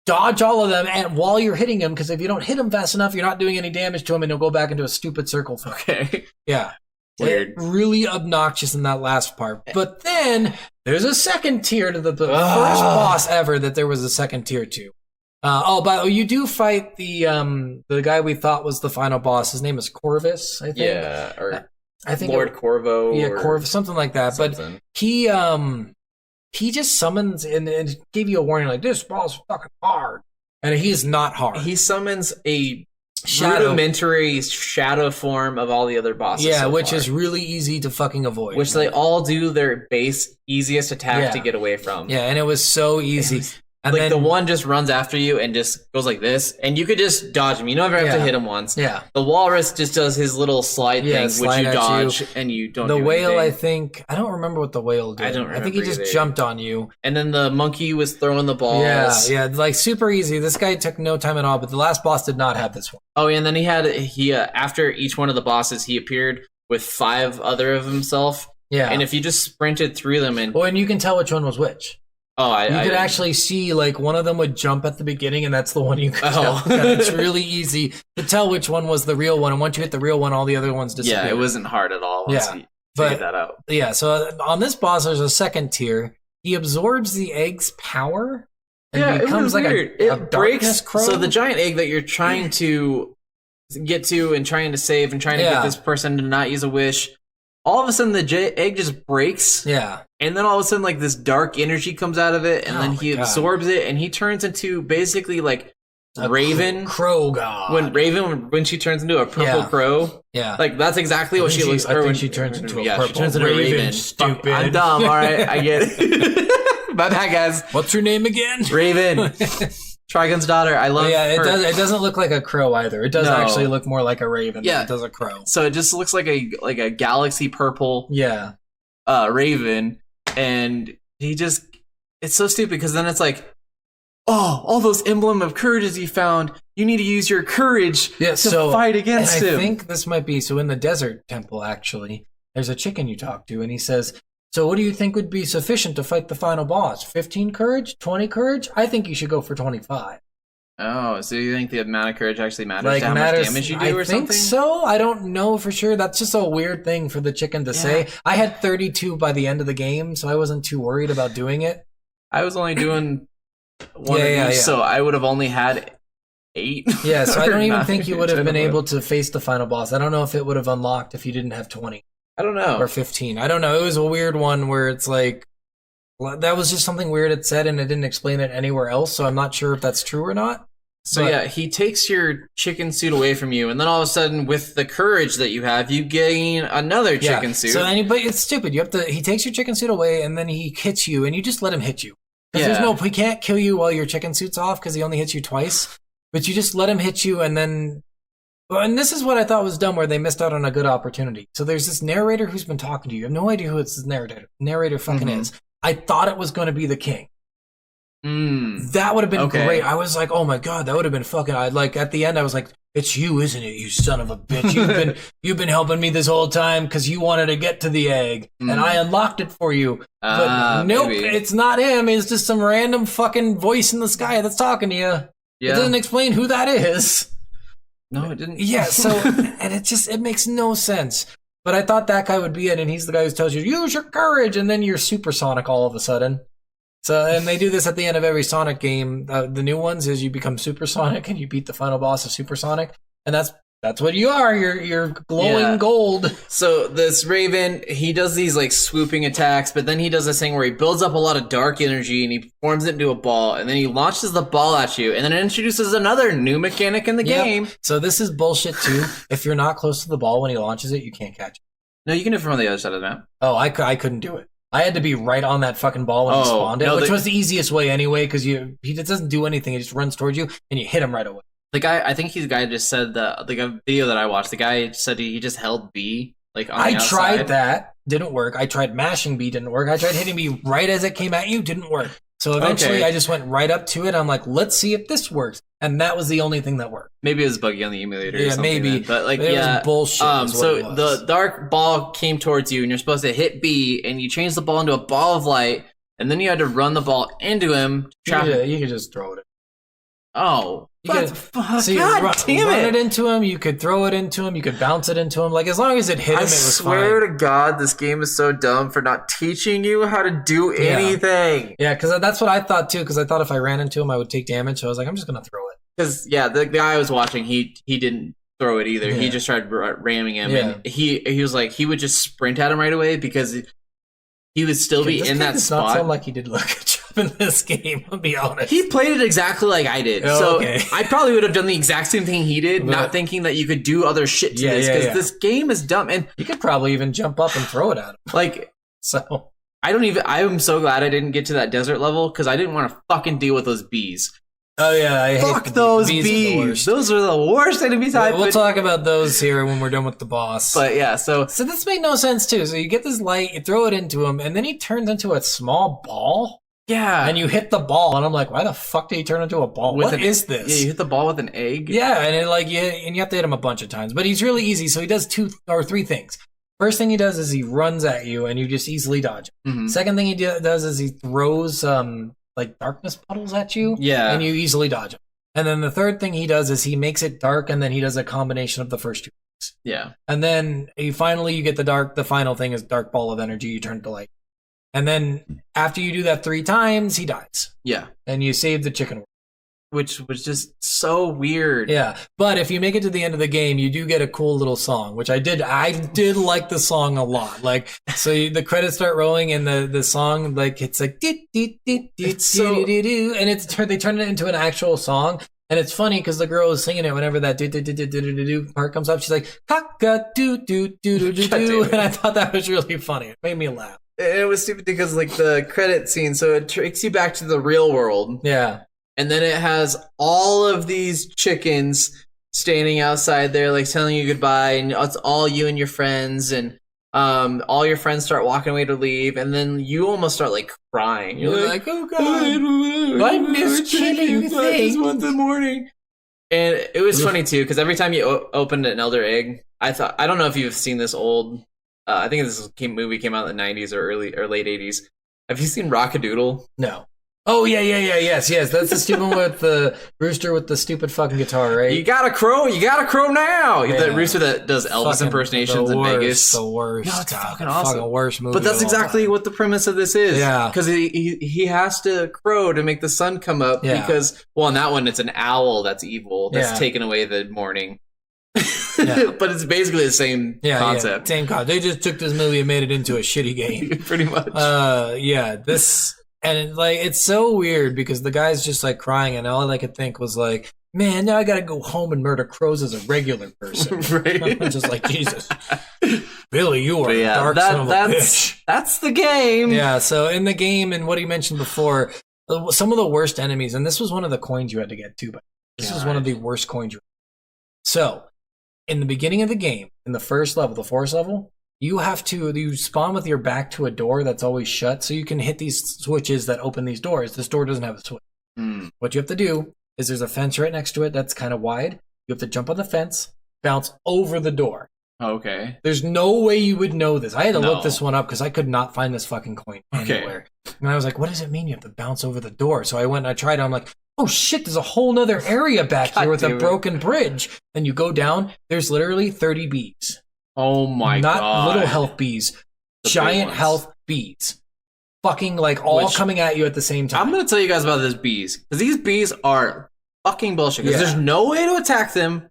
B: dodge all of them and while you're hitting them. Because if you don't hit them fast enough, you're not doing any damage to them and they'll go back into a stupid circle.
A: okay.
B: Yeah.
A: Weird.
B: Really obnoxious in that last part. But then there's a second tier to the first boss ever that there was a second tier to. But you do fight the guy we thought was the final boss. His name is Corvus, I think.
A: Yeah. Or
B: I think
A: Lord Corvo.
B: Yeah,
A: or
B: Corvus, something like that. But
A: something.
B: he just summons and gave you a warning like this boss is fucking hard, and he is not hard.
A: He summons a
B: Shadow.
A: rudimentary shadow form of all the other bosses.
B: Yeah,
A: so
B: which
A: far.
B: is really easy to fucking avoid.
A: which they all do their base easiest attack
B: Yeah.
A: to get away from.
B: yeah, and it was so easy. And
A: Like
B: then,
A: the one just runs after you and just goes like this, and you could just dodge him. You don't ever have to
B: Yeah.
A: hit him once.
B: yeah.
A: The walrus just does his little slide
B: Yeah,
A: thing, which
B: slide
A: you
B: at
A: dodge,
B: you.
A: and you don't.
B: The
A: do
B: whale, I
A: anything.
B: think, I don't remember what the whale did.
A: I don't
B: I think he
A: remember
B: just
A: either.
B: jumped on you.
A: And then the monkey was throwing the balls.
B: Yeah, like super easy. This guy took no time at all, but the last boss did not have this one.
A: Oh, and then he after each one of the bosses, he appeared with 5 other of himself.
B: Yeah.
A: And if you just sprinted through them, and
B: Well, and you can tell which one was which. You could actually see like one of them would jump at the beginning, and that's the one you could
A: Oh.
B: tell. It's really easy to tell which one was the real one, and once you hit the real one, all the other ones disappear.
A: Yeah, it wasn't hard at all. Once
B: Yeah,
A: you
B: but-
A: figured that out.
B: Yeah, so on this boss, there's a second tier. He absorbs the egg's power and
A: Yeah, it
B: becomes
A: was
B: like
A: weird.
B: a
A: It
B: darkness
A: breaks.
B: crow.
A: So the giant egg that you're trying to get to and trying to save and trying to
B: Yeah.
A: get this person to not use a wish, all of a sudden the egg just breaks,
B: yeah,
A: and then all of a sudden like this dark energy comes out of it, and
B: Oh
A: then
B: my
A: he
B: God.
A: absorbs it, and he turns into basically like
B: a
A: Raven.
B: crow god.
A: When she turns into a purple
B: Yeah.
A: crow,
B: yeah,
A: like that's exactly what
B: think
A: she
B: she-
A: looks.
B: I
A: or
B: think
A: when
B: she turns into a
A: yeah, she
B: purple
A: turns into a
B: raven,
A: raven. Fuck,
B: stupid.
A: I'm dumb. All right, I get it. My bad, guys.
B: what's her name again?
A: Raven, Trigon's daughter. I love.
B: Yeah,
A: her.
B: it doesn't look like a crow either. It does
A: No.
B: actually look more like a raven.
A: Yeah.
B: than it does a crow.
A: So it just looks like a galaxy purple
B: Yeah,
A: raven, and it's so stupid because then it's like, oh, all those emblem of courages you found, you need to use your courage
B: Yeah,
A: to
B: so-
A: fight against
B: and I
A: him.
B: think this might be so. In the desert temple, actually, there's a chicken you talk to, and he says, "So, what do you think would be sufficient to fight the final boss? 15 courage, 20 courage? I think you should go for 25."
A: Oh, so you think the amount of courage actually matters to how much damage you do
B: I
A: or
B: think
A: something?
B: so. I don't know for sure. That's just a weird thing for the chicken to say. I had 32 by the end of the game, so I wasn't too worried about doing it.
A: I was only doing one
B: Yeah,
A: of
B: yeah,
A: each,
B: yeah.
A: so I would have only had 8.
B: Yeah, so I
A: Or
B: don't even
A: 9.
B: think you would
A: I
B: have been
A: don't know.
B: able to face the final boss. I don't know if it would have unlocked if you didn't have 20
A: I don't know.
B: or 15. I don't know. It was a weird one where it's like, that was just something weird it said, and it didn't explain it anywhere else, so I'm not sure if that's true or not.
A: So
B: But-
A: yeah, he takes your chicken suit away from you, and then all of a sudden, with the courage that you have, you gain another chicken suit.
B: So but it's stupid. You have to. He takes your chicken suit away, and then he hits you, and you just let him hit you. Because
A: Yeah.
B: he can't kill you while your chicken suit's off because he only hits you twice. But you just let him hit you, and then. Well, and this is what I thought was dumb, where they missed out on a good opportunity. So there's this narrator who's been talking to you. You have no idea who it's this narrator fucking
A: Mhm.
B: is. I thought it was going to be the king. That would have been
A: Okay.
B: great. I was like, oh my god, that would have been fucking. I like at the end, I was like, it's you, isn't it? You son of a bitch. You've been helping me this whole time because you wanted to get to the egg, and I unlocked it for you. But nope,
A: maybe.
B: it's not him. It's just some random fucking voice in the sky that's talking to you. It
A: Yeah.
B: doesn't explain who that is.
A: No, it didn't.
B: Yeah, so and it makes no sense. But I thought that guy would be it, and he's the guy who tells you use your courage, and then you're supersonic all of a sudden. So and they do this at the end of every Sonic game. The new ones is you become supersonic and you beat the final boss of supersonic, and that's what you are. You're glowing
A: Yeah.
B: gold.
A: So this Raven, he does these like swooping attacks, but then he does this thing where he builds up a lot of dark energy and he forms it into a ball, and then he launches the ball at you, and then it introduces another new mechanic in the
B: Yep.
A: game.
B: So this is bullshit too. If you're not close to the ball when he launches it, you can't catch it.
A: No, you can do it from the other side of the map.
B: Oh, I couldn't do it. I had to be right on that fucking ball when he
A: Oh,
B: spawned it,
A: no,
B: which was the easiest way anyway, because he doesn't do anything. He just runs towards you and you hit him right away.
A: The guy, I think he's the guy just said that, like a video that I watched, the guy said he just held B, like on the
B: I
A: outside.
B: tried that, didn't work. I tried mashing B, didn't work. I tried hitting B right as it came at you, didn't work. So eventually
A: Okay.
B: I just went right up to it. I'm like, let's see if this works. And that was the only thing that worked.
A: Maybe it was buggy on the emulator or
B: Yeah,
A: something.
B: maybe.
A: Then. But like,
B: But it
A: yeah.
B: was bullshit. is what
A: So
B: it was.
A: the dark ball came towards you, and you're supposed to hit B, and you change the ball into a ball of light, and then you had to run the ball into him.
B: you could just throw it.
A: Oh,
B: You
A: what
B: could-
A: the fuck?
B: So you
A: God
B: run
A: damn
B: it into him. You could throw it into him. You could bounce it into him. Like as long as it hit him,
A: I
B: it was
A: swear
B: fine.
A: to God, this game is so dumb for not teaching you how to do anything.
B: Yeah, because that's what I thought too. Because I thought if I ran into him, I would take damage. So I was like, I'm just gonna throw it.
A: Because the guy I was watching, he didn't throw it either. He
B: Yeah.
A: just tried ramming him,
B: Yeah.
A: and he was like he would just sprint at him right away because he would still be
B: This
A: in
B: guy
A: that
B: does not
A: spot.
B: sound like he did a good job in this game. I'll be honest.
A: He played it exactly like I did.
B: Oh,
A: So
B: okay.
A: I probably would have done the exact same thing he did,
B: But-
A: not thinking that you could do other shit to
B: Yeah,
A: this
B: yeah,
A: because
B: yeah.
A: this game is dumb. And
B: You could probably even jump up and throw it at him.
A: like
B: So
A: I'm so glad I didn't get to that desert level because I didn't want to fucking deal with those bees.
B: oh yeah, I
A: Fuck
B: hate
A: those
B: bees. Are the
A: bees.
B: worst.
A: Those are the worst enemy type.
B: We'll talk about those here when we're done with the boss.
A: But yeah, so
B: So this made no sense too. So you get this light, you throw it into him, and then he turns into a small ball,
A: yeah,
B: and you hit the ball, and I'm like, why the fuck did he turn into a ball?
A: With
B: What
A: an-
B: is
A: yeah,
B: this?
A: you hit the ball with an egg.
B: Yeah, and you have to hit him a bunch of times, but he's really easy. So he does 2 or 3 things. First thing he does is he runs at you, and you just easily dodge him.
A: Mhm.
B: Second thing he does is he throws like darkness puddles at you,
A: Yeah.
B: and you easily dodge him. And then the third thing he does is he makes it dark, and then he does a combination of the first 2.
A: Yeah.
B: And then you get the final thing is dark ball of energy, you turn it to light. And then after you do that 3 times, he dies.
A: Yeah.
B: And you save the chicken.
A: Which was just so weird.
B: Yeah. But if you make it to the end of the game, you do get a cool little song, which I did like the song a lot. Like, so the credits start rolling and the song, like, it's like,
A: It's so-
B: and they turn it into an actual song. And it's funny because the girl is singing it whenever that do part comes up. She's like, "Kaka do do do do do
A: God damn
B: do,"
A: it.
B: and I thought that was really funny. It made me laugh.
A: It was stupid because like the credit scene, so it takes you back to the real world.
B: Yeah,
A: And then it has all of these chickens standing outside there, like telling you goodbye, and it's all you and your friends, and all your friends start walking away to leave, and then you almost start like crying.
B: you're like, "Oh God, I miss killing things."
A: Once in the morning. And it was funny too because every time you opened an elder egg, I don't know if you've seen this old. I think movie came out in the '90s or late '80s. Have you seen Rockadoodle?
B: No. Oh yeah, yes. That's the stupid one with the rooster with the stupid fucking guitar, right?
A: You gotta crow now.
B: Yeah.
A: The rooster that does Elvis
B: Fucking
A: impersonations
B: the
A: in
B: worst,
A: Vegas.
B: The worst.
A: No, it's
B: God,
A: fucking
B: the
A: awesome.
B: Fucking worst movie.
A: But that's
B: of all
A: exactly
B: time.
A: what the premise of this is.
B: Yeah.
A: Because he has to crow to make the sun come up.
B: Yeah.
A: Because, well, in that one, it's an owl that's evil. That's
B: Yeah.
A: taking away the morning.
B: Yeah.
A: But it's basically the same concept.
B: Yeah, same concept. They just took this movie and made it into a shitty game.
A: Pretty much.
B: This and it's so weird because the guy's just like crying, and all I could think was like, man, now I gotta go home and murder crows as a regular person.
A: Right.
B: I'm just like, Jesus, Billy, you are
A: But
B: a
A: yeah,
B: dark son of a bitch.
A: that's the game.
B: Yeah, so in the game, and what he mentioned before, some of the worst enemies, and this was one of the coins you had to get too, but this was one of the worst coins. So, in the beginning of the game, in the first level, the forest level, you spawn with your back to a door that's always shut, so you can hit these switches that open these doors. This door doesn't have a switch. What you have to do is there's a fence right next to it that's kind of wide. You have to jump on the fence, bounce over the door.
A: Okay.
B: There's no way you would know this. I had to
A: No.
B: look this one up because I could not find this fucking coin anywhere. And I was like, what does it mean you have to bounce over the door? So I went and I tried it. I'm like, oh shit, there's a whole nother area back
A: God
B: here with a
A: damn it.
B: broken bridge. And you go down, there's literally 30 bees.
A: Oh my
B: Not
A: god.
B: little health bees,
A: The big
B: giant
A: ones.
B: health bees. Fucking like all
A: Which-
B: coming at you at the same time.
A: I'm gonna tell you guys about these bees because these bees are fucking bullshit. Because
B: Yeah.
A: there's no way to attack them.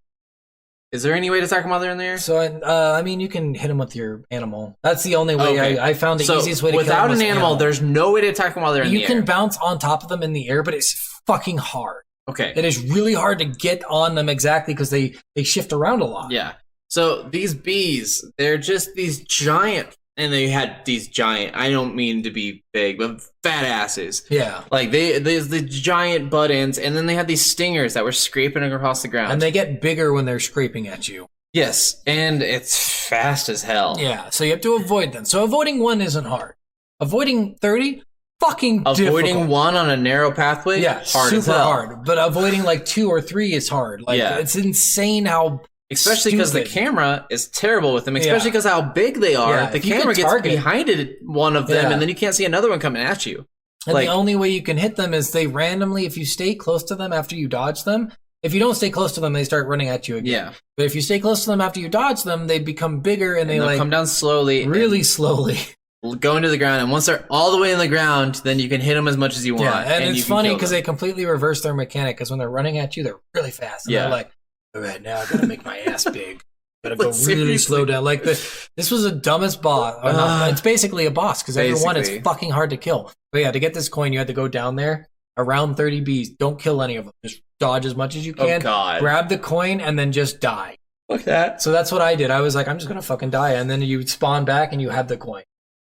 A: Is there any way to attack them while they're in the air?
B: So, I mean, you can hit them with your animal. That's the only way.
A: Okay.
B: I found the
A: So
B: easiest way to kill
A: without
B: them was
A: an animal, there's no way to attack them while they're in
B: you
A: the
B: can
A: air.
B: bounce on top of them in the air, but it's fucking hard.
A: Okay.
B: It is really hard to get on them exactly because they shift around a lot.
A: Yeah. So these bees, they're just these giant, and they had these giant. I don't mean to be big, but fat asses.
B: Yeah.
A: Like there's the giant butt ends, and then they had these stingers that were scraping across the ground.
B: And they get bigger when they're scraping at you.
A: yes, and it's fast as hell.
B: Yeah. So you have to avoid them. So avoiding one isn't hard. Avoiding 30, fucking
A: Avoiding
B: difficult.
A: one on a narrow pathway,
B: Yeah,
A: hard as
B: super
A: hell.
B: hard. But avoiding like 2 or 3 is hard. Like
A: Yeah.
B: it's insane how
A: Especially because the
B: stupid.
A: camera is terrible with them. Especially
B: Yeah.
A: because how big they are.
B: Yeah,
A: the
B: if you
A: camera
B: could
A: gets
B: target-
A: behind it, one of them,
B: Yeah.
A: and then you can't see another one coming at you.
B: And
A: Like-
B: the only way you can hit them is they randomly, if you stay close to them after you dodge them, if you don't stay close to them, they start running at you again.
A: Yeah,
B: But if you stay close to them after you dodge them, they become bigger and they
A: and they'll
B: like
A: come down slowly,
B: really slowly.
A: and go into the ground. And once they're all the way in the ground, then you can hit them as much as you want.
B: Yeah, and
A: you
B: it's
A: can
B: funny
A: kill
B: because
A: them.
B: they completely reverse their mechanic because when they're running at you, they're really fast. And
A: Yeah.
B: they're like, all right, now I gotta make my ass big. Gotta go
A: Like,
B: really
A: seriously.
B: slow down. Like this was the dumbest boss. Or not, it's basically a boss because every one is
A: Basically.
B: fucking hard to kill. But yeah, to get this coin, you had to go down there around 30 bees. Don't kill any of them. Just dodge as much as you
A: Oh
B: can.
A: god,
B: Grab the coin and then just die.
A: look at that.
B: So that's what I did. I was like, I'm just gonna fucking die, and then you spawn back and you have the coin.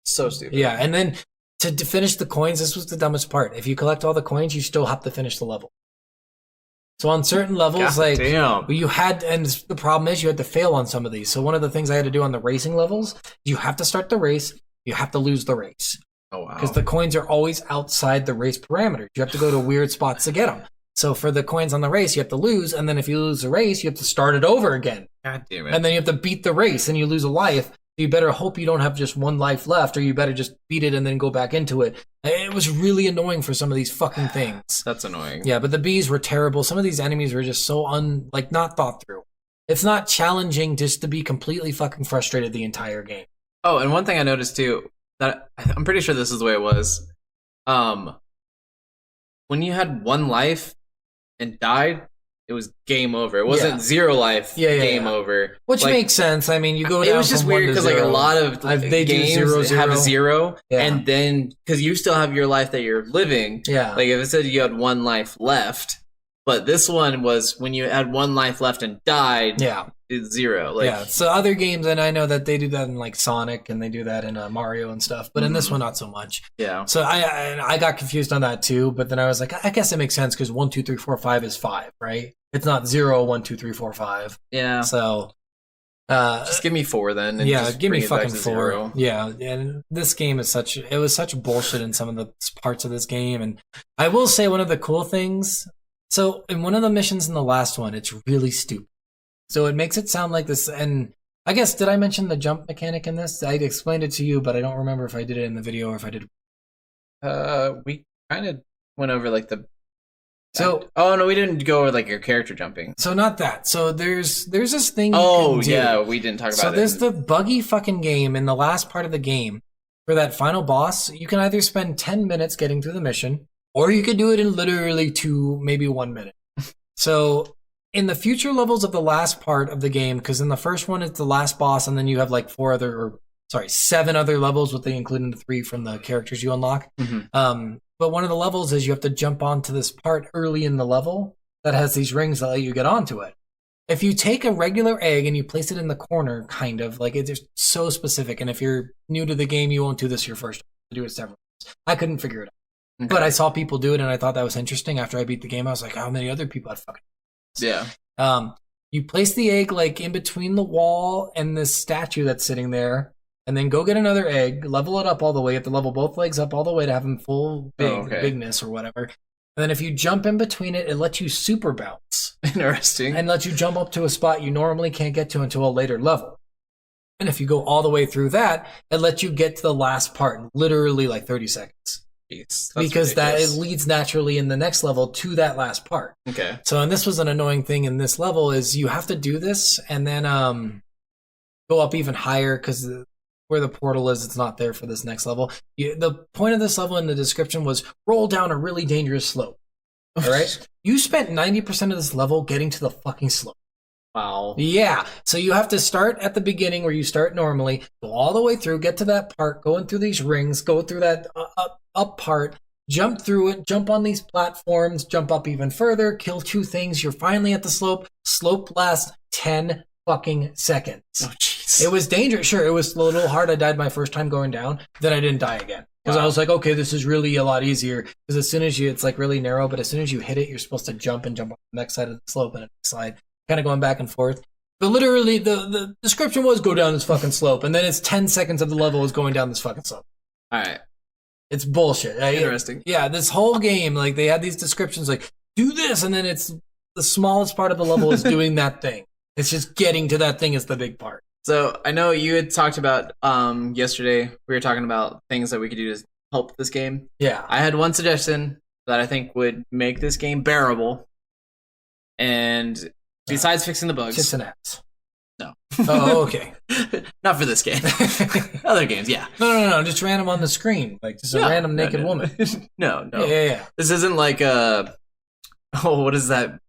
A: So stupid.
B: Yeah, and then to finish the coins, this was the dumbest part. If you collect all the coins, you still have to finish the level. So on certain levels,
A: God
B: like
A: damn.
B: you had, and the problem is you had to fail on some of these. So one of the things I had to do on the racing levels, you have to start the race, you have to lose the race
A: Oh wow.
B: because the coins are always outside the race parameters. You have to go to weird spots to get them. So for the coins on the race, you have to lose, and then if you lose the race, you have to start it over again.
A: God damn it.
B: And then you have to beat the race and you lose a life. You better hope you don't have just one life left, or you better just beat it and then go back into it. It was really annoying for some of these fucking things.
A: That's annoying.
B: Yeah, but the bees were terrible. Some of these enemies were just so not thought through. It's not challenging just to be completely fucking frustrated the entire game.
A: Oh, and one thing I noticed too, that I'm pretty sure this is the way it was. When you had one life and died, it was game over. It wasn't
B: Yeah.
A: 0 life,
B: Yeah,
A: game
B: yeah.
A: over.
B: Which
A: Like,
B: makes sense. I mean, you go down
A: it was just
B: from 1
A: weird
B: to
A: because like a
B: 0.
A: lot of
B: They do
A: games
B: 0, 0.
A: have 0,
B: Yeah.
A: and then because you still have your life that you're living.
B: Yeah.
A: Like if it said you had 1 life left, but this one was when you had 1 life left and died,
B: Yeah.
A: it's 0. Like
B: Yeah. So other games, and I know that they do that in like Sonic and they do that in Mario and stuff, but in this one, not so much.
A: yeah.
B: So I got confused on that too, but then I was like, I guess it makes sense because 1, 2, 3, 4, 5 is 5, right? It's not 0, 1, 2, 3, 4, 5.
A: Yeah.
B: So,
A: Just give me 4 then. And
B: yeah,
A: just
B: give me
A: bring it back
B: fucking
A: to
B: 4.
A: 0.
B: Yeah, and this game is it was such bullshit in some of the parts of this game. And I will say one of the cool things, so in one of the missions in the last one, it's really stupid. So it makes it sound like this, and I guess, did I mention the jump mechanic in this? I explained it to you, but I don't remember if I did it in the video or if I did.
A: We kind of went over like the.
B: So
A: oh no, we didn't go over like your character jumping.
B: So not that. So there's this thing. You
A: Oh
B: can do.
A: yeah, we didn't talk about
B: So
A: it.
B: there's the buggy fucking game in the last part of the game for that final boss. You can either spend 10 minutes getting through the mission, or you could do it in literally 2, maybe 1 minute. So in the future levels of the last part of the game, because in the first one it's the last boss, and then you have like 7 other levels, with including the 3 from the characters you unlock.
A: Mhm.
B: But one of the levels is you have to jump onto this part early in the level that has these rings that let you get onto it. If you take a regular egg and you place it in the corner, kind of, like it's so specific, and if you're new to the game, you won't do this your first time. You do it several times. I couldn't figure it out.
A: Okay.
B: But I saw people do it, and I thought that was interesting. After I beat the game, I was like, how many other people had fucking...
A: Yeah.
B: You place the egg like in between the wall and this statue that's sitting there, and then go get another egg, level it up all the way, you have to level both legs up all the way to have them full bigness or whatever. And then if you jump in between it, it lets you super bounce.
A: Interesting.
B: And lets you jump up to a spot you normally can't get to until a later level. And if you go all the way through that, it lets you get to the last part in literally like 30 seconds.
A: Jeez,
B: Because
A: ridiculous.
B: that it leads naturally in the next level to that last part.
A: Okay.
B: So, and this was an annoying thing in this level is you have to do this and then go up even higher because where the portal is, it's not there for this next level. The point of this level in the description was roll down a really dangerous slope. All right? You spent 90% of this level getting to the fucking slope.
A: Wow.
B: Yeah. So you have to start at the beginning where you start normally, go all the way through, get to that part, going through these rings, go through that up part, jump through it, jump on these platforms, jump up even further, kill 2 things. You're finally at the slope. Slope lasts 10 fucking seconds.
A: Oh, jeez.
B: It was dangerous. Sure, it was a little hard. I died my first time going down. Then I didn't die again. Because I was like, okay, this is really a lot easier. Because as soon as it's like really narrow, but as soon as you hit it, you're supposed to jump and jump on the next side of the slope and the next side. Kind of going back and forth. But literally, the description was go down this fucking slope. And then it's 10 seconds of the level is going down this fucking slope.
A: All right.
B: It's bullshit.
A: Interesting.
B: Yeah, this whole game, like, they had these descriptions like, do this, and then it's the smallest part of the level is doing that thing. It's just getting to that thing is the big part.
A: So I know you had talked about yesterday. We were talking about things that we could do to help this game.
B: Yeah.
A: I had one suggestion that I think would make this game bearable, and besides fixing the bugs,
B: Tits and ass.
A: No.
B: Oh, okay.
A: Not for this game. Other games, yeah.
B: No. Just random on the screen. Like, just a random naked woman.
A: No.
B: Yeah.
A: This isn't like what is that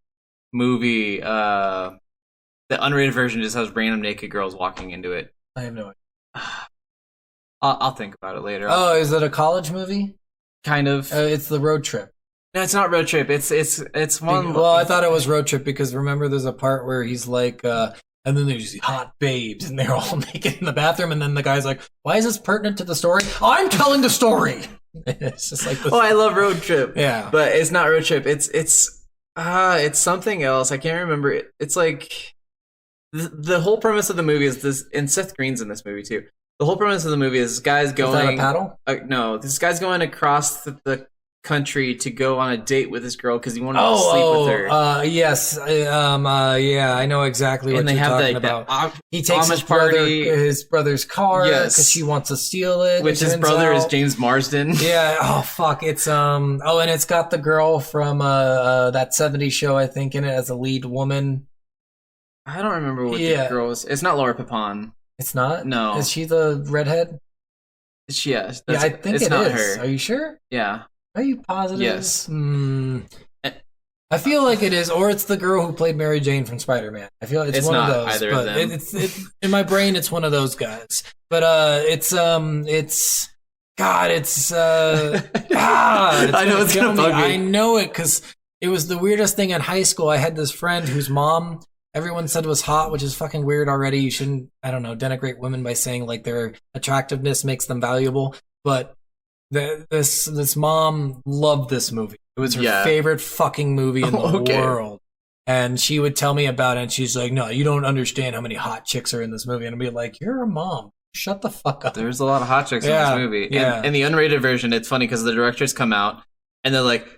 A: movie? The unrated version just has random naked girls walking into it.
B: I have no idea.
A: I'll think about it later.
B: Oh, is it a college movie?
A: Kind of.
B: It's The Road Trip.
A: No, it's not Road Trip. It's one.
B: Well, I thought it was Road Trip because remember there's a part where he's like, and then there's these hot babes and they're all naked in the bathroom and then the guy's like, why is this pertinent to the story? I'm telling the story. It's just like this.
A: Oh, I love Road Trip.
B: Yeah.
A: But it's not Road Trip. It's something else. I can't remember it. It's like the whole premise of the movie is this, and Seth Green's in this movie too. The whole premise of the movie is this guy's going.
B: Is that a paddle?
A: No, this guy's going across the country to go on a date with this girl because he wanted to sleep with her.
B: Yes. Yeah, I know exactly what
A: and they
B: you're
A: have
B: talking
A: that
B: about. He takes
A: Amish
B: his brother's car
A: Yes.
B: because she wants to steal it.
A: which
B: it
A: his
B: turns
A: brother is
B: out.
A: James Marsden.
B: Yeah. Oh fuck. It's and it's got the girl from that '70s show I think in it as a lead woman.
A: I don't remember what the girl was. It's not Laura Papon.
B: It's not.
A: No.
B: Is she the redhead?
A: Yeah,
B: Yeah, I think
A: it's
B: it
A: not
B: is.
A: her.
B: Are you sure?
A: Yeah.
B: Are you positive?
A: Yes.
B: I feel like it is, or it's the girl who played Mary Jane from Spider-Man. I feel it's one
A: not
B: of those.
A: either
B: but
A: of them.
B: It's in my brain. It's one of those guys. But it's God. It's
A: I know it's gonna bug me.
B: I know it because it was the weirdest thing in high school. I had this friend whose mom everyone said was hot, which is fucking weird already. You shouldn't, I don't know, denigrate women by saying like their attractiveness makes them valuable. But this mom loved this movie. It was her favorite fucking movie in the world. And she would tell me about it, and she's like, no, you don't understand how many hot chicks are in this movie. And I'd be like, you're a mom. Shut the fuck up.
A: There's a lot of hot chicks in this movie.
B: Yeah.
A: And in the unrated version, it's funny because the directors come out and they're like,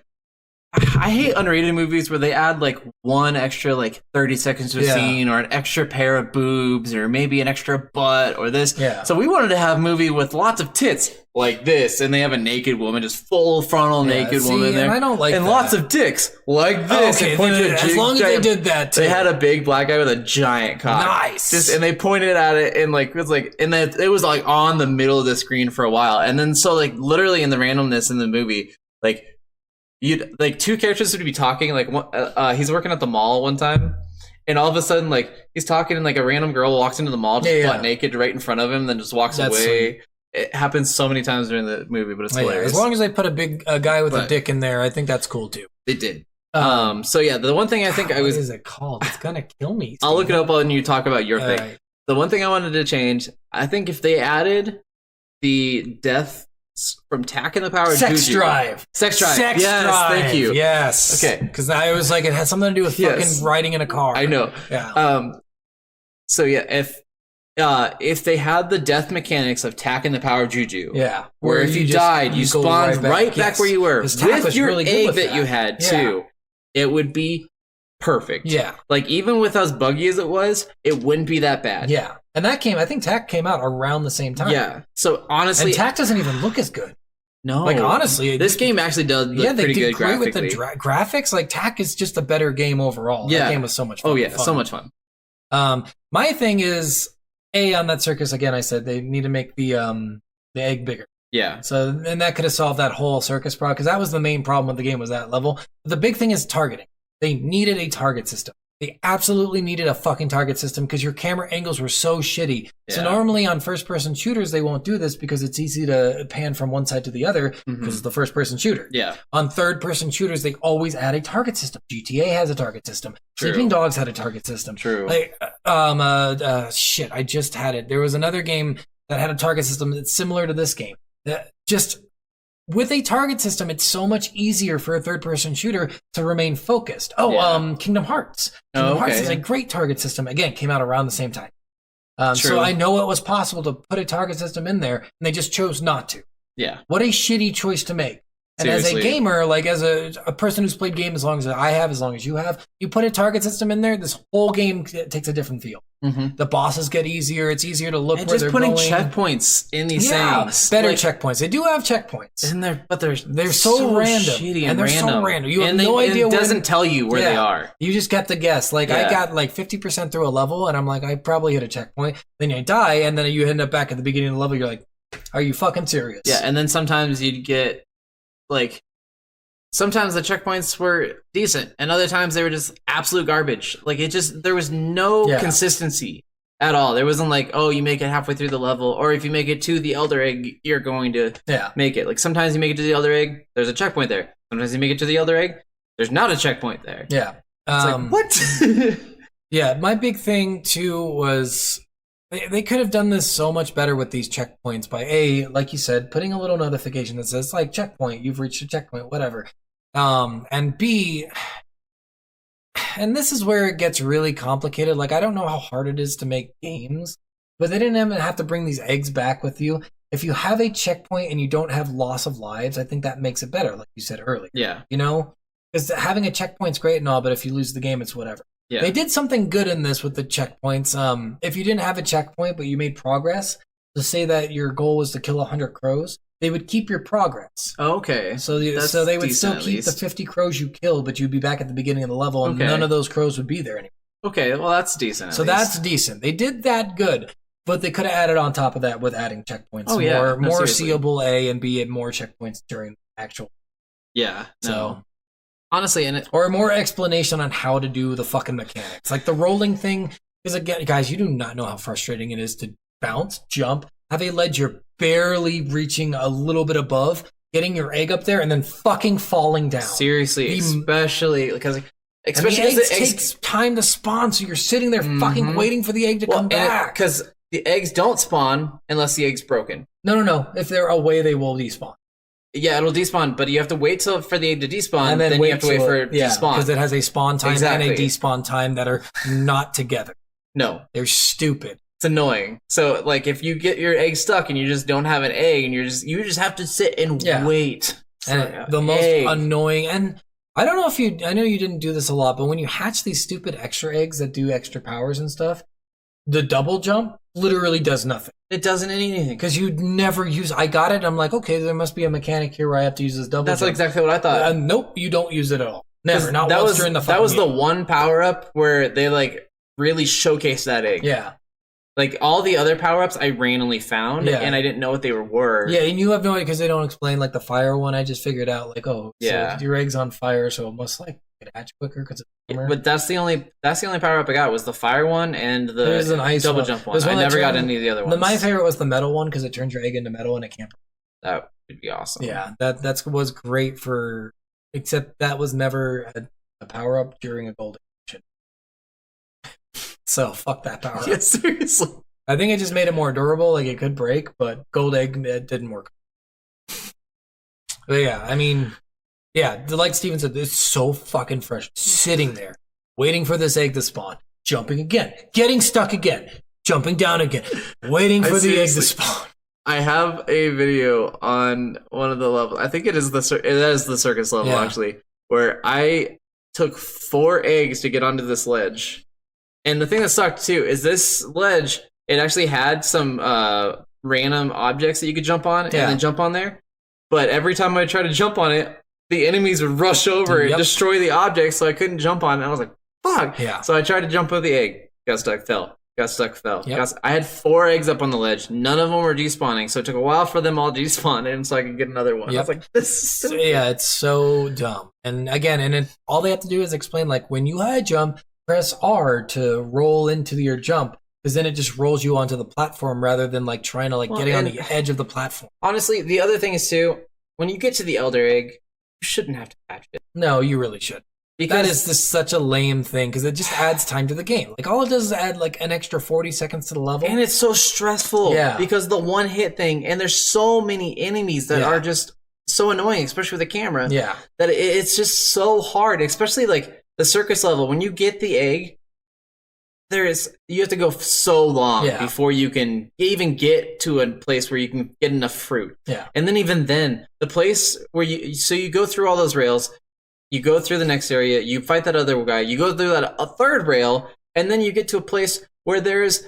A: I hate unrated movies where they add like one extra like 30 seconds to a scene or an extra pair of boobs or maybe an extra butt or this.
B: Yeah.
A: So we wanted to have a movie with lots of tits like this, and they have a naked woman, just full frontal naked woman there.
B: And I don't like
A: and
B: that.
A: lots of dicks like this.
B: Okay,
A: and point to a
B: as long as they did that too.
A: They had a big black guy with a giant cock.
B: Nice.
A: And they pointed at it and like it was like, and then it was like on the middle of the screen for a while, and then so like literally in the randomness in the movie, like you'd like two characters would be talking, like he's working at the mall one time, and all of a sudden like he's talking and like a random girl walks into the mall just butt naked right in front of him, then just walks away.
B: Sweet.
A: It happens so many times during the movie, but it's hilarious.
B: As long as they put a guy with a dick in there, I think that's cool too.
A: They did. So yeah, the one thing I think
B: what is it called? It's gonna kill me.
A: I'll look it up when you talk about your thing.
B: Right.
A: The one thing I wanted to change, I think if they added the death from Tak and the Power of
B: Sex
A: Juju.
B: drive.
A: Sex drive.
B: Sex
A: yes,
B: drive.
A: thank you.
B: Yes.
A: Okay.
B: Because I was like, it had something to do with fucking riding in a car.
A: I know.
B: Yeah.
A: So yeah, if if they had the death mechanics of tack and the power of Juju,
B: Yeah.
A: where if you died, you
B: go
A: spawned right back
B: Yes.
A: where you were
B: His tack
A: with
B: was
A: your
B: really good
A: egg
B: with
A: that you had
B: Yeah.
A: too, it would be perfect.
B: Yeah.
A: Like even with as buggy as it was, it wouldn't be that bad.
B: Yeah. And I think TAC came out around the same time.
A: Yeah. So honestly,
B: And TAC doesn't even look as good.
A: no.
B: Like, honestly,
A: this game actually does look
B: they
A: pretty
B: did
A: good
B: great
A: graphically.
B: with the graphics. Like, TAC is just a better game overall.
A: Yeah.
B: That game was so much fun.
A: Oh yeah, so much fun.
B: My thing is, on that circus, again, I said they need to make the egg bigger.
A: Yeah.
B: So, and that could have solved that whole circus problem, because that was the main problem with the game, was that level. But the big thing is targeting. They needed a target system. They absolutely needed a fucking target system, because your camera angles were so shitty. So
A: Yeah.
B: normally on first-person shooters, they won't do this because it's easy to pan from one side to the other because it's the first-person shooter.
A: Yeah.
B: On third-person shooters, they always add a target system. GTA has a target system.
A: True.
B: Sleeping Dogs had a target system.
A: True.
B: Like, shit, I just had it. There was another game that had a target system that's similar to this game. That just with a target system, it's so much easier for a third-person shooter to remain focused.
A: Yeah.
B: Kingdom Hearts.
A: Oh,
B: Kingdom Hearts
A: okay.
B: is a great target system. Again, came out around the same time.
A: True.
B: So I know it was possible to put a target system in there, and they just chose not to.
A: Yeah.
B: What a shitty choice to make. And as
A: Seriously.
B: a gamer, like as a person who's played game as long as I have, as long as you have, you put a target system in there, this whole game takes a different feel.
A: Mm-hmm.
B: The bosses get easier. It's easier to look
A: And
B: where
A: just
B: they're
A: putting
B: going.
A: checkpoints in these things.
B: better
A: Like,
B: checkpoints. They do have checkpoints.
A: Isn't there? But they're
B: so random.
A: shitty
B: And they're so
A: random.
B: random. You have
A: and
B: no idea
A: It
B: where-
A: doesn't tell you where they
B: Yeah.
A: are.
B: You just get to guess. Like I
A: Yeah.
B: got like 50% through a level, and I'm like, I probably hit a checkpoint. Then you die, and then you end up back at the beginning of the level. You're like, are you fucking serious?
A: Yeah, and then sometimes you'd get like sometimes the checkpoints were decent, and other times they were just absolute garbage. Like there was no
B: Yeah.
A: consistency at all. There wasn't like, oh, you make it halfway through the level, or if you make it to the Elder Egg, you're going to
B: Yeah.
A: make it. Like sometimes you make it to the Elder Egg, there's a checkpoint there. Sometimes you make it to the Elder Egg, there's not a checkpoint there.
B: Yeah.
A: It's like, what?
B: Yeah, my big thing too was they could have done this so much better with these checkpoints by like you said, putting a little notification that says like checkpoint, you've reached a checkpoint, whatever. And B, and this is where it gets really complicated. Like I don't know how hard it is to make games, but they didn't even have to bring these eggs back with you. If you have a checkpoint and you don't have loss of lives, I think that makes it better, like you said earlier.
A: Yeah.
B: You know? Because having a checkpoint's great and all, but if you lose the game, it's whatever.
A: Yeah.
B: They did something good in this with the checkpoints. If you didn't have a checkpoint but you made progress, to say that your goal was to kill 100 crows, they would keep your progress.
A: Okay.
B: So
A: That's
B: they would
A: decent,
B: still
A: at
B: keep the
A: least.
B: 50 crows you killed, but you'd be back at the beginning of the level, and
A: Okay.
B: none of those crows would be there anymore.
A: Okay, well that's decent. at
B: So
A: least.
B: that's decent. They did that good, but they could have added on top of that with adding checkpoints.
A: Oh, yeah. No,
B: more
A: seriously.
B: seeable A and B, and more checkpoints during the actual.
A: Yeah. No.
B: So
A: Honestly, and
B: or more explanation on how to do the fucking mechanics, like the rolling thing. Because again, guys, you do not know how frustrating it is to bounce, jump, have a ledge you're barely reaching a little bit above, getting your egg up there, and then fucking falling down.
A: seriously,
B: The-
A: especially because
B: And
A: especially
B: the
A: because
B: eggs takes time to spawn, so you're sitting there fucking
A: Mhm.
B: waiting for the egg to come back.
A: because the eggs don't spawn unless the egg's broken.
B: No. If they're away, they will despawn.
A: Yeah, it'll despawn, but you have to wait for the egg to despawn,
B: And
A: then you have to wait
B: till
A: for it to spawn.
B: because it has a spawn time and
A: Exactly.
B: a despawn time that are not together.
A: No,
B: They're stupid.
A: it's annoying. So like if you get your egg stuck and you just don't have an egg and you just have to sit and
B: Yeah.
A: wait. For
B: And the most annoying, and I don't know if I know you didn't do this a lot, but when you hatch these stupid extra eggs that do extra powers and stuff, the double jump literally does nothing.
A: it doesn't anything.
B: Because you'd never use. I got it. I'm like, okay, there must be a mechanic here where I have to use this double.
A: That's
B: jump.
A: exactly what I thought.
B: Nope, you don't use it at all. Never.
A: 'Cause
B: Not
A: that
B: once
A: was
B: during the.
A: that was the
B: fucking game.
A: one power up where they like really showcased that egg.
B: Yeah,
A: Like all the other power ups, I randomly found,
B: Yeah.
A: and I didn't know what they were.
B: yeah, and you have no idea because they don't explain like the fire one. I just figured out like, oh,
A: Yeah.
B: so your egg's on fire, so it must like get hatch quicker because it's warmer.
A: But that's the only power up I got was the fire one and the
B: There's an ice
A: double
B: one.
A: jump one.
B: There's
A: I
B: one that
A: never got
B: turned-
A: any of the other ones.
B: My favorite was the metal one because it turns your egg into metal and it can't.
A: That would be awesome.
B: Yeah, that was great for. Except that was never a power up during a golden mission. So fuck that power up.
A: Yeah, seriously.
B: I think it just made it more durable, like it could break, but gold egg it didn't work. But yeah, I mean, yeah, like Steven said, it's so fucking fresh. Sitting there, waiting for this egg to spawn, jumping again, getting stuck again, jumping down again, waiting
A: I
B: for the egg to
A: seriously-
B: spawn.
A: I have a video on one of the levels. I think it is the circus level
B: Yeah.
A: actually, where I took 4 eggs to get onto this ledge. And the thing that sucked too is this ledge. It actually had some random objects that you could jump on and
B: Yeah.
A: then jump on there. But every time I tried to jump on it, the enemies would rush over and
B: Yep.
A: destroy the objects, so I couldn't jump on it. And I was like, "Fuck!"
B: Yeah.
A: So I tried to jump over the egg. Got stuck. Fell. Got stuck. Fell.
B: Yep.
A: I had 4 eggs up on the ledge. None of them were despawning, so it took a while for them all to despawn in, so I could get another one. I
B: Yep.
A: was like, "This is so
B: So, yeah, it's so dumb. And again, all they have to do is explain, like, when you high jump, press R to roll into your jump, because then it just rolls you onto the platform rather than like trying to
A: Well,
B: getting on
A: and-
B: the edge of the platform.
A: Honestly, the other thing is too, when you get to the Elder Egg, you shouldn't have to catch it.
B: No, you really should. That is just such a lame thing because it just adds time to the game. Like all it does is add like an extra 40 seconds to the level.
A: And it's so stressful.
B: Yeah.
A: Because the one hit thing, and there's so many enemies that
B: Yeah.
A: are just so annoying, especially with the camera.
B: yeah,
A: That it's just so hard, especially like the circus level. When you get the egg, you have to go so long
B: Yeah.
A: before you can even get to a place where you can get enough fruit.
B: yeah,
A: And then even then, the place where you go through all those rails, you go through the next area, you fight that other guy, you go through that a third rail, and then you get to a place where there's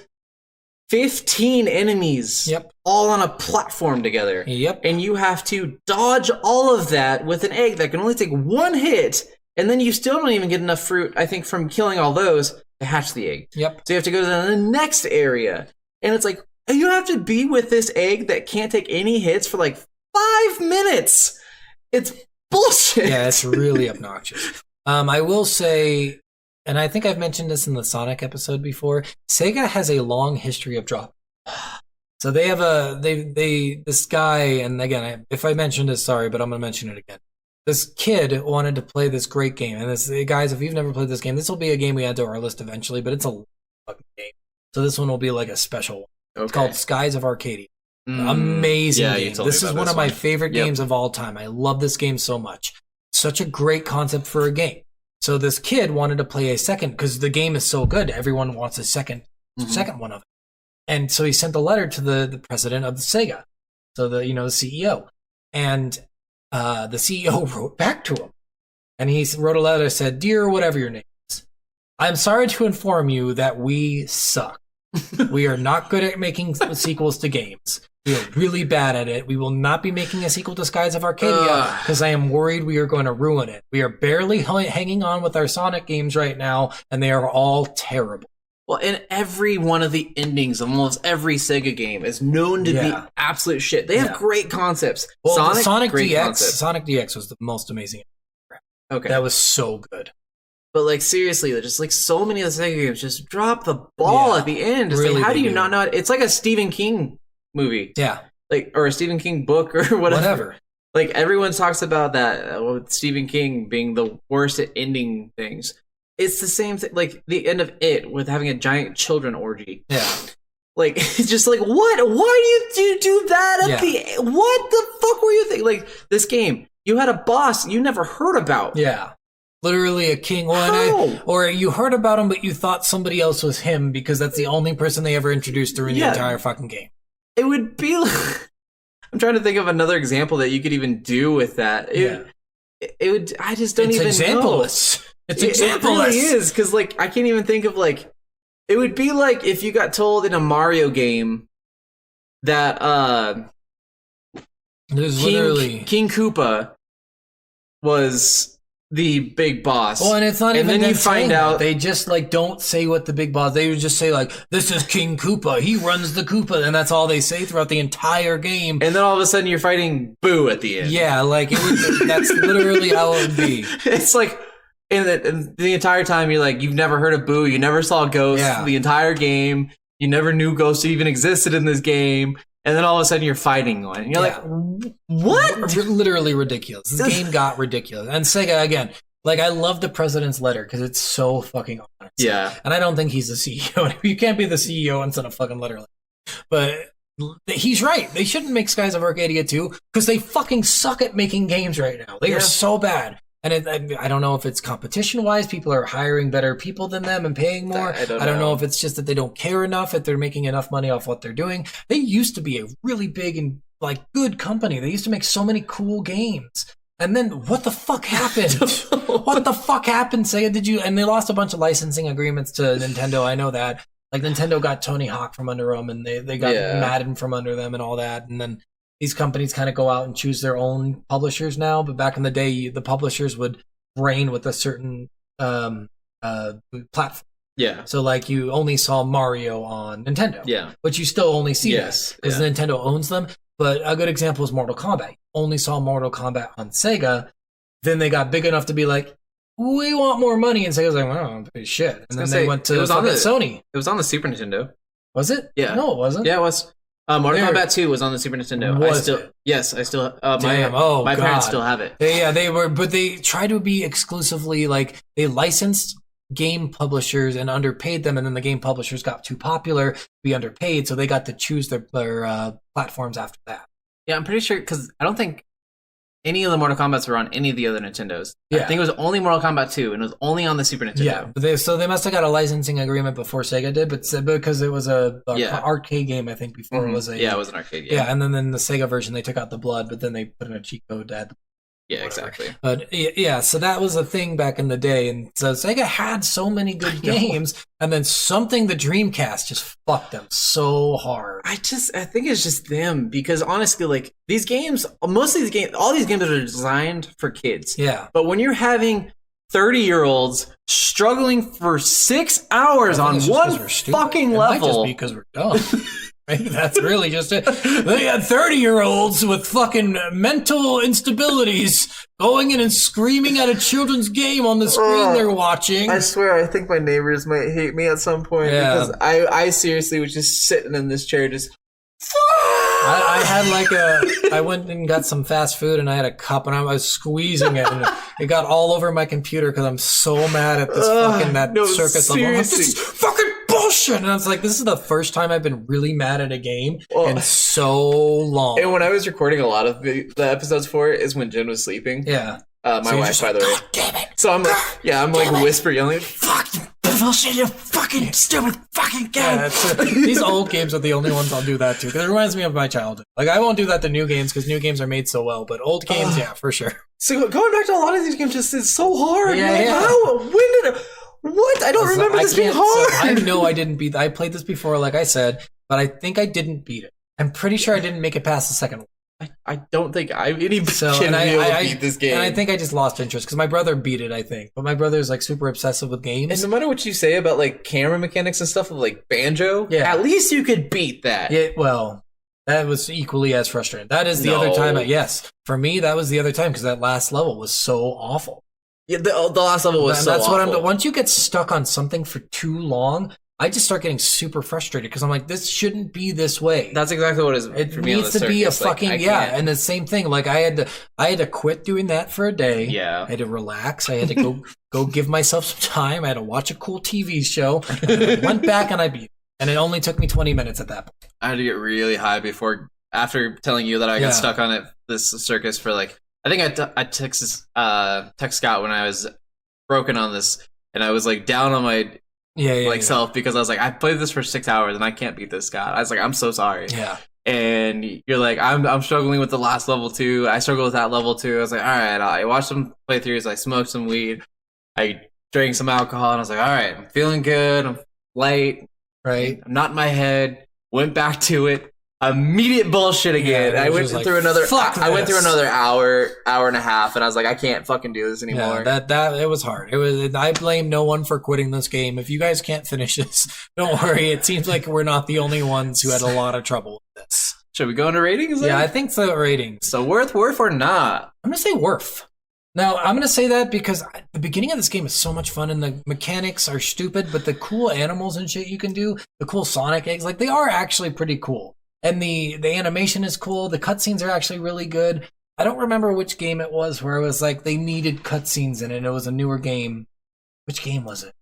A: 15 enemies
B: Yep.
A: all on a platform together.
B: yep.
A: And you have to dodge all of that with an egg that can only take 1 hit, and then you still don't even get enough fruit, I think, from killing all those to hatch the egg.
B: Yep.
A: So you have to go to the next area. And it's like, you have to be with this egg that can't take any hits for like 5 minutes. It's bullshit.
B: Yeah, it's really obnoxious. I will say, and I think I've mentioned this in the Sonic episode before, Sega has a long history of drop. So they have this guy, and again, if I mentioned this, sorry, but I'm going to mention it again. This kid wanted to play this great game, and this, guys, if you've never played this game, this will be a game we add to our list eventually, but it's a fucking game. So this one will be like a special one. It's called Skies of Arcadia. Amazing
A: Yeah, you
B: game.
A: told me
B: This is
A: about
B: one
A: this
B: of my
A: one.
B: favorite
A: Yep.
B: games of all time. I love this game so much. Such a great concept for a game. So this kid wanted to play a second because the game is so good. Everyone wants a second one of it. And so he sent a letter to the president of the Sega, so the CEO, and the CEO wrote back to him, and he wrote a letter that said, "Dear whatever your name is, I'm sorry to inform you that we suck. We are not good at making sequels to games. We are really bad at it. We will not be making a sequel to Skies of Arcadia because I am worried we are going to ruin it. We are barely hanging on with our Sonic games right now, and they are all terrible."
A: Well, and every one of the endings of almost every Sega game is known to
B: Yeah.
A: be absolute shit. They have
B: Yeah.
A: great concepts.
B: Well, Sonic
A: great
B: DX,
A: concept.
B: Sonic DX was the most amazing.
A: Okay.
B: That was so good.
A: But like seriously, there's just like so many of the Sega games just drop the ball
B: Yeah.
A: at the end. It's
B: Really,
A: like, how do
B: they
A: you
B: do.
A: not know? It's like a Stephen King movie,
B: Yeah,
A: like or a Stephen King book or whatever.
B: whatever.
A: Like everyone talks about that with Stephen King being the worst at ending things. It's the same thing, like the end of It with having a giant children orgy.
B: Yeah.
A: Like it's just like what? Why do you do that at
B: Yeah.
A: the? What the fuck were you thinking? Like this game, you had a boss you never heard about.
B: Yeah. Literally a king one.
A: How?
B: Or you heard about him, but you thought somebody else was him because that's the only person they ever introduced during
A: Yeah.
B: the entire fucking game.
A: It would be like I'm trying to think of another example that you could even do with that. It would. I just don't
B: It's
A: even
B: exampleless. It's
A: know. It
B: exampleless.
A: really is because like I can't even think of like. It would be like if you got told in a Mario game that
B: There's literally.
A: King Koopa was the big boss.
B: Well, and it's not
A: And
B: even
A: then
B: them
A: you find
B: saying that.
A: out-
B: They just like don't say what the big boss. They would just say like, "This is King Koopa. He runs the Koopa," and that's all they say throughout the entire game.
A: And then all of a sudden you're fighting Boo at the end.
B: Yeah, like it would, that's literally how it would be.
A: It's like and the entire time you're like you've never heard of Boo, you never saw Ghost
B: Yeah.
A: the entire game, you never knew Ghost even existed in this game, and then all of a sudden you're fighting one. And you're
B: Yeah.
A: like, what?
B: Literally ridiculous. This game got ridiculous. And Sega again, like I love the president's letter because it's so fucking honest.
A: Yeah.
B: And I don't think he's the CEO. You can't be the CEO and send a fucking letter. But he's right. They shouldn't make Skies of Arcadia 2 because they fucking suck at making games right now. They
A: Yeah.
B: are so bad. I don't know if it's competition wise, people are hiring better people than them and paying more.
A: I don't
B: know
A: know
B: if it's just that they don't care enough, that they're making enough money off what they're doing. They used to be a really big and like good company. They used to make so many cool games. And then what the fuck happened? What the fuck happened? Sega, and they lost a bunch of licensing agreements to Nintendo. I know that. Like Nintendo got Tony Hawk from under them, and they got Madden from under them and all that. And then these companies kind of go out and choose their own publishers now. But back in the day, the publishers would reign with a certain platform.
D: Yeah.
B: So like you only saw Mario on Nintendo.
D: Yeah.
B: But you still only see
D: Yes,
B: that because
D: yeah.
B: Nintendo owns them. But a good example is Mortal Kombat. You only saw Mortal Kombat on Sega. Then they got big enough to be like, we want more money. And Sega's like, well, shit. And then they went to Sony.
D: It was on the Super Nintendo.
B: Was it?
D: Yeah.
B: No, it wasn't.
D: Yeah, it was. Mortal
B: There-
D: Kombat 2 was on the Super Nintendo.
B: Was it?
D: Yes, I still.
B: Damn.
D: My
B: God.
D: parents still have it.
B: They were, but they tried to be exclusively like they licensed game publishers and underpaid them, and then the game publishers got too popular to be underpaid, so they got to choose their platforms after that.
D: Yeah, I'm pretty sure because I don't think any of the Mortal Kombats were on any of the other Nintendos. I
B: Yeah.
D: think it was only Mortal Kombat 2, and it was only on the Super Nintendo.
B: Yeah, but they must have got a licensing agreement before Sega did, but because it was a arcade game, I think before it was a
D: Yeah, it was an arcade game.
B: yeah, and then in the Sega version they took out the blood, but then they put in a cheat code to add the
D: Yeah,
B: whatever.
D: exactly.
B: But yeah, so that was a thing back in the day, and so Sega had so many good games, and then something the Dreamcast just fucked them so hard.
D: I think it's just them because honestly, like these games, most of these games, all these games are designed for kids.
B: Yeah,
D: But when you're having 30-year-olds struggling for 6 hours
B: I think
D: on
B: it's just 'cause
D: one
B: we're stupid.
D: fucking
B: It might just
D: level,
B: be because we're dumb. Maybe that's really just it. They had 30-year-olds with fucking mental instabilities going in and screaming at a children's game on the screen they're watching.
A: I swear, I think my neighbors might hate me at some point
B: Yeah.
A: because I seriously was just sitting in this chair just.
B: I had I went and got some fast food and I had a cup and I was squeezing it and it got all over my computer because I'm so mad at this circus level. I'm like, this is fucking bullshit. And I was like, this is the first time I've been really mad at a game in so long.
A: And when I was recording a lot of the episodes for it is when Jen was sleeping.
B: Yeah.
A: My
B: So you're
A: wife,
B: just
A: by the
B: like,
A: way.
B: God damn it.
A: So I'm like, I'm like whisper yelling.
B: Fuck you. Bullshit, you fucking stupid fucking game.
A: Yeah,
B: that's these old games are the only ones I'll do that to because it reminds me of my childhood. Like I won't do that to new games because new games are made so well, but old games, yeah, for sure.
A: So going back to a lot of these games, just is so hard.
B: Yeah,
A: Like,
B: yeah.
A: How? When did? What? I don't remember this being hard.
B: I know I didn't beat. I played this before, like I said, but I think I didn't beat it. I'm pretty sure I didn't make it past the second one.
A: I don't think any
B: So
A: kid
B: and
A: will be able to
B: I
A: beat this game.
B: and I think I just lost interest because my brother beat it. I think, but my brother's like super obsessive with games.
A: And no matter what you say about like camera mechanics and stuff of like Banjo,
B: Yeah.
A: at least you could beat that.
B: Yeah, well, that was equally as frustrating. That is the other time. Yes, for me, that was the other time because that last level was so awful.
A: Yeah, the last level was
B: And
A: so
B: that's
A: awful.
B: what I'm. Once you get stuck on something for too long, I just start getting super frustrated because I'm like, this shouldn't be this way.
A: That's exactly what it is
B: It
A: for me on
B: needs
A: the
B: to be a
A: circus. Like,
B: fucking
A: I
B: yeah,
A: can't-
B: and the same thing. Like I had to quit doing that for a day.
D: Yeah.
B: I had to relax. I had to go give myself some time. I had to watch a cool TV show. I went back and I beat it. And it only took me 20 minutes at that point.
D: I had to get really high after telling you that I got
B: Yeah.
D: stuck on this circus for like I think I text Scott when I was broken on this and I was like down on my
B: Yeah.
D: self because I was like I played this for 6 hours and I can't beat this, Scott. I was like I'm so sorry.
B: Yeah.
D: And you're like I'm struggling with the last level too. I struggle with that level too. I was like all right. I watched some playthroughs. I smoked some weed. I drank some alcohol and I was like all right. I'm feeling good. I'm light.
B: Right.
D: I'm not in my head. Went back to it. Immediate bullshit again.
B: Yeah, it
D: I
B: was
D: went
B: just like,
D: through another.
B: "Fuck
D: I went through
B: this."
D: another hour and a half, and I was like, I can't fucking do this anymore.
B: Yeah, that it was hard. It was. I blame no one for quitting this game. If you guys can't finish this, don't worry. It seems like we're not the only ones who had a lot of trouble with this.
D: Should we go into ratings?
B: Yeah,
D: then?
B: I think so. Ratings.
D: So worth or not?
B: I'm gonna say worth. Now I'm gonna say that because the beginning of this game is so much fun and the mechanics are stupid, but the cool animals and shit you can do, the cool Sonic eggs, like they are actually pretty cool. And the animation is cool. The cutscenes are actually really good. I don't remember which game it was where it was like they needed cutscenes in it. It was a newer game. Which game was it?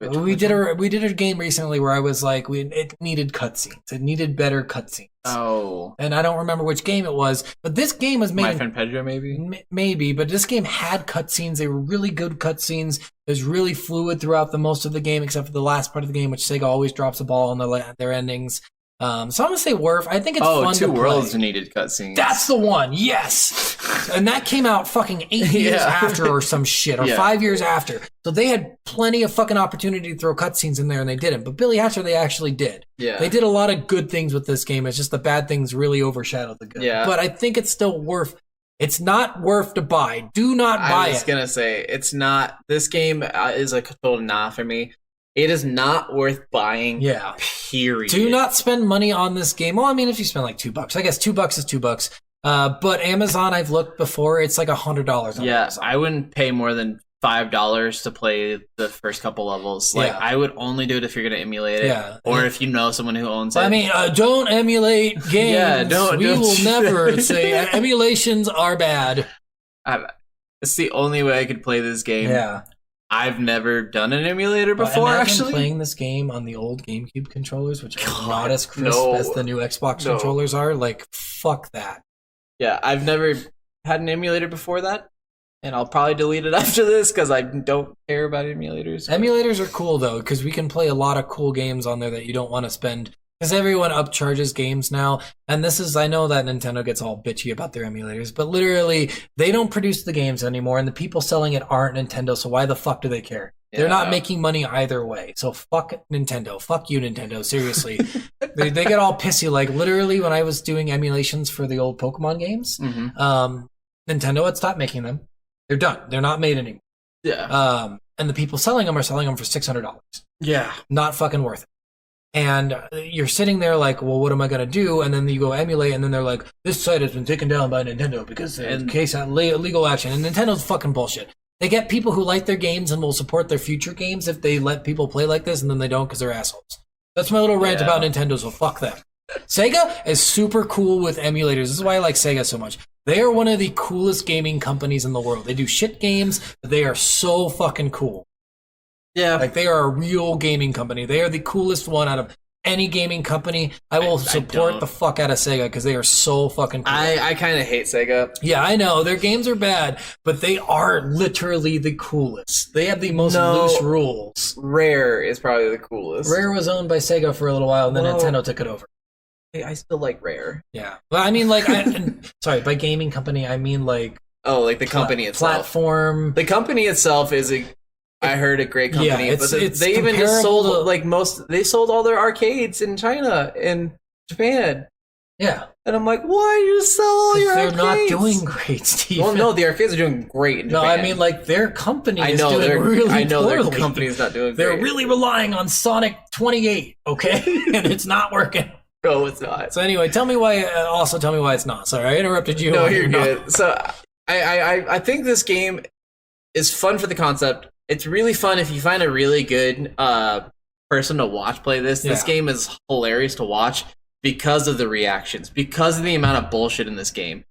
B: We did a game recently where I was like, it needed cutscenes. It needed better cutscenes.
A: Oh,
B: And I don't remember which game it was, but this game was made.
A: My Friend Pedro, maybe.
B: Maybe, but this game had cutscenes. They were really good cutscenes. It was really fluid throughout the most of the game, except for the last part of the game, which Sega always drops a ball on their endings. So I'm gonna say Worf. I think it's fun to
A: Two
B: play.
A: Worlds needed cutscenes.
B: That's the one. Yes. And that came out fucking 8 years
A: Yeah.
B: after or some shit, or
A: Yeah.
B: 5 years after. So they had plenty of fucking opportunity to throw cutscenes in there, and they didn't. But Billy Hatcher, they actually did.
A: Yeah.
B: They did a lot of good things with this game. It's just the bad things really overshadowed the good.
A: Yeah.
B: But I think it's still worth. It's not worth to buy. Do not buy
A: I was
B: it.
A: gonna say it's not. This game is a total nah for me. It is not worth buying.
B: Yeah.
A: Period.
B: Do not spend money on this game. Well, I mean, if you spend like $2, I guess $2 is $2. But Amazon, I've looked before. It's like $100 on
A: Yeah,
B: Amazon.
A: I wouldn't pay more than $5 to play the first couple levels. Like,
B: Yeah.
A: I would only do it if you're gonna emulate it,
B: Yeah.
A: or if you know someone who owns it.
B: I mean, don't emulate games.
A: Yeah, don't-
B: We
A: don't-
B: will never say emulations are bad.
A: It's the only way I could play this game.
B: Yeah.
A: I've never done an emulator
B: But
A: before.
B: imagine
A: Actually,
B: playing this game on the old GameCube controllers, which are
A: God,
B: not as crisp
A: no.
B: as the new Xbox
A: No.
B: controllers are. Like, fuck that.
A: yeah, I've never had an emulator before that, and I'll probably delete it after this because I don't care about emulators.
B: Emulators are cool though, because we can play a lot of cool games on there that you don't want to spend. Because everyone upcharges games now, and this is, I know that Nintendo gets all bitchy about their emulators, but literally, they don't produce the games anymore, and the people selling it aren't Nintendo, so why the fuck do they care? They're not
A: Yeah.
B: making money either way, so fuck Nintendo. Fuck you, Nintendo, seriously. they get all pissy, like, literally, when I was doing emulations for the old Pokemon games, Nintendo had stopped making them. They're done. They're not made anymore.
A: Yeah,
B: And the people selling them are selling them for $600.
A: yeah.
B: Not fucking worth it. And you're sitting there like, well, what am I going to do? And then you go emulate, and then they're like, this site has been taken down by Nintendo because in case of legal action. And Nintendo's fucking bullshit. They get people who like their games and will support their future games if they let people play like this, and then they don't because they're assholes. That's my little rant
A: Yeah.
B: about Nintendo, so fuck them. Sega is super cool with emulators. This is why I like Sega so much. They are one of the coolest gaming companies in the world. They do shit games, but they are so fucking cool.
A: Yeah,
B: Like, they are a real gaming company. They are the coolest one out of any gaming company. I will support
A: don't.
B: the fuck out of Sega because they are so fucking cool.
A: I kind of hate Sega.
B: Yeah, I know. Their games are bad, but they are literally the coolest. They have the most
A: No.
B: loose rules.
A: Rare is probably the coolest.
B: Rare was owned by Sega for a little while, and then
A: Well-
B: Nintendo took it over.
A: I still like Rare.
B: Yeah. Well, I mean, like, sorry, by gaming company, I mean, like,
A: Oh, like the company itself.
B: platform.
A: The company itself is I heard a great company,
B: Yeah,
A: but
B: it's
A: they even just
B: comparable
A: sold
B: to-
A: they sold all their arcades in China and Japan.
B: Yeah.
A: And I'm like, why do you sell all your
B: They're
A: arcades?
B: not doing great, Steve.
A: Well, no, the arcades are doing great in
B: No,
A: Japan.
B: I mean, like, their company
A: I
B: is
A: know
B: doing really
A: I know
B: poorly.
A: their company's not doing
B: They're
A: great.
B: really relying on Sonic 28, okay? And it's not working.
A: No, it's not.
B: So anyway, tell me why it's not. Sorry, I interrupted you.
A: No,
B: while
A: you're
B: not-
A: good. So I think this game is fun for the concept. It's really fun if you find a really good person to watch play this. This
B: Yeah.
A: game is hilarious to watch because of the reactions, because of the amount of bullshit in this game.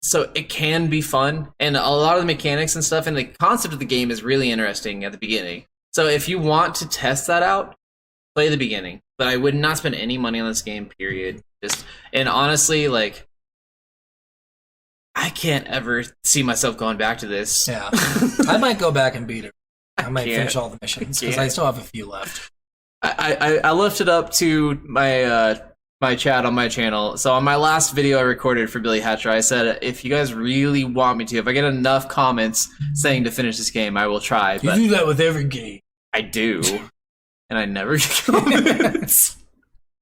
A: So it can be fun, and a lot of the mechanics and stuff and the concept of the game is really interesting at the beginning. So if you want to test that out, play the beginning. But I would not spend any money on this game, period. And honestly, like, I can't ever see myself going back to this.
B: Yeah. I might go back and beat it. I might
A: can't.
B: finish all the missions because
A: Can't.
B: I still have a few left.
A: I lifted up to my my chat on my channel. So on my last video I recorded for Billy Hatcher, I said if you guys really want me to, if I get enough comments saying to finish this game, I will try.
B: You
A: But
B: do that with every game.
A: I do, and I never get comments.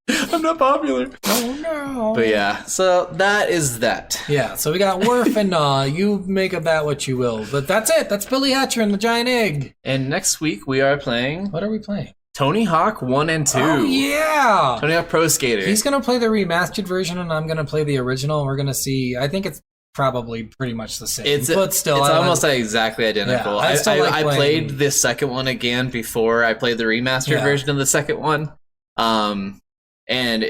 A: I'm not popular.
B: Oh no.
A: But yeah, so that is that.
B: Yeah, so we got Worf and you make of that what you will. But that's it. That's Billy Hatcher and the Giant Egg.
A: And next week we are playing
B: What are we playing?
A: Tony Hawk 1 and 2.
B: Oh yeah.
A: Tony Hawk Pro Skater.
B: He's gonna play the remastered version, and I'm gonna play the original. And we're gonna see. I think it's probably pretty much the same. But still,
A: it's
B: I
A: almost exactly identical.
B: Yeah, I still like
A: I
B: playing-
A: played the second one again before I played the remastered
B: Yeah.
A: version of the second one. And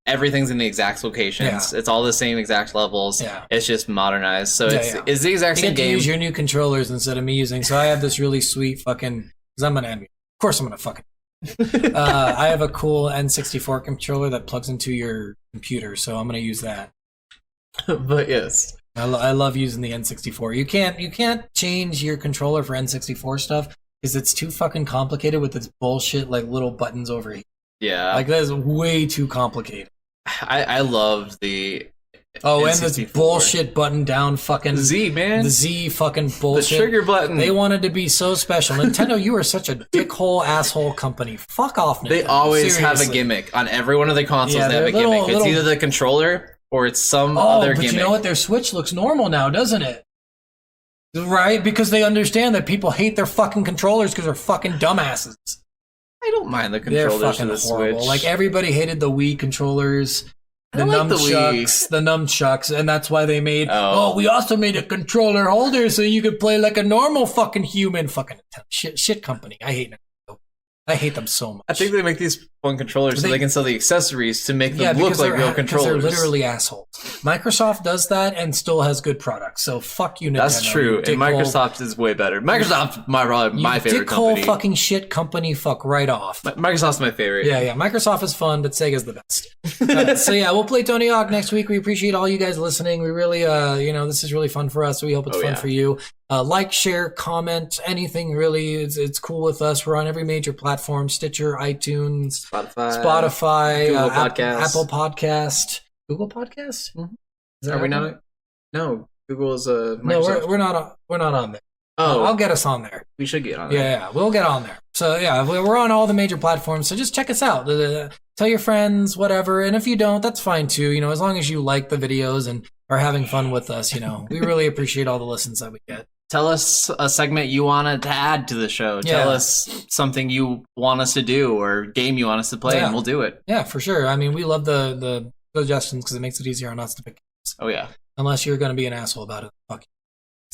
A: everything's in the exact locations.
B: Yeah.
A: It's all the same exact levels.
B: Yeah.
A: It's just modernized. So
B: Yeah,
A: it's
B: yeah.
A: it's the exact
B: You
A: same
B: get to
A: game.
B: use your new controllers instead of me using. So I have this really sweet fucking. Because I'm an enemy. Of course, I'm gonna fucking. I have a cool N64 controller that plugs into your computer, so I'm gonna use that.
A: But yes.
B: I love using the N64. You can't change your controller for N64 stuff because it's too fucking complicated with its bullshit like little buttons over here.
A: Yeah.
B: Like that is way too complicated.
A: I loved the
B: Oh, and this
A: N64.
B: bullshit button down fucking
A: Z, man.
B: the Z fucking
A: The
B: bullshit.
A: trigger button.
B: They wanted to be so special. Nintendo, you are such a dickhole asshole company. Fuck off, Nintendo.
A: They always have a
B: Seriously.
A: gimmick on every one of the consoles.
B: Yeah,
A: they have a
B: they're
A: gimmick.
B: little-
A: It's either the controller or it's some
B: Oh,
A: other
B: but
A: gimmick.
B: you know what? Their Switch looks normal now, doesn't it? Right? Because they understand that people hate their fucking controllers because they're fucking dumbasses.
A: I don't mind the
B: They're
A: controllers
B: fucking
A: for the
B: horrible.
A: Switch.
B: Like everybody hated the Wii controllers, the
A: I like the
B: nunchucks, the nunchucks, and that's why they made.
A: Oh.
B: Oh, we also made a controller holder so you could play like a normal fucking human. Fucking shit company. I hate Nintendo. I hate them so much.
A: I think they make these fun controllers so
B: They-
A: they can sell the accessories to make them
B: yeah,
A: look
B: because
A: like
B: they're,
A: real
B: because
A: controllers.
B: they're literally assholes. Microsoft does that and still has good products. So fuck you, Nintendo.
A: That's true,
B: you
A: and
B: dickhole-
A: Microsoft is way better. Microsoft's probably my
B: you
A: favorite
B: dickhole
A: company.
B: fucking shit company. Fuck right off.
A: Microsoft's my favorite.
B: Yeah, Microsoft is fun, but Sega's the best. So yeah, we'll play Tony Hawk next week. We appreciate all you guys listening. We really, this is really fun for us. We hope it's
A: Oh,
B: fun
A: yeah.
B: for you. Like, share, comment, anything really. It's cool with us. We're on every major platform: Stitcher, iTunes, Spotify,
A: Google
B: Apple
A: Podcasts.
B: Podcast, Google Podcast.
A: Mhm.
B: Is that
A: Are we
B: Apple?
A: not? No, Google is a
B: No,
A: Microsoft.
B: we're not. We're not on there.
A: Oh,
B: I'll get us on there.
A: we should get on there.
B: Yeah, we'll get on there. So yeah, we're on all the major platforms. So just check us out. Tell your friends, whatever. And if you don't, that's fine too. You know, as long as you like the videos and are having fun with us, you know, we really appreciate all the listens that we get.
A: Tell us a segment you wanted to add to the show.
B: Yeah.
A: Tell us something you want us to do or game you want us to play,
B: Yeah.
A: and we'll do it.
B: Yeah, for sure. I mean, we love the suggestions because it makes it easier on us to pick.
A: Oh yeah.
B: Unless you're going to be an asshole about it, fuck you.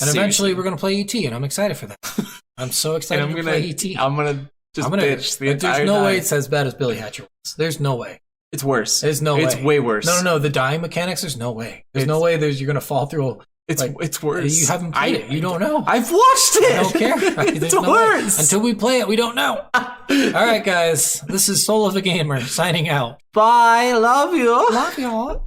B: And eventually,
A: Seriously.
B: we're going to play ET, and I'm excited for that. I'm so excited to play ET.
A: I'm gonna just bitch the entire
B: There's no
A: time.
B: way it's as bad as Billy Hatcher was. There's no way.
A: It's worse.
B: There's no way.
A: It's way worse.
B: No. The dying mechanics, there's no way. There's no way you're going to fall through.
A: It's worse.
B: You haven't played it. You don't know.
A: I've watched it.
B: I don't care.
A: It's
B: There's no way.
A: worse.
B: Until we play it, we don't know. All right, guys. This is Soul of the Gamer signing out.
A: Bye. Love you.
B: Love y'all.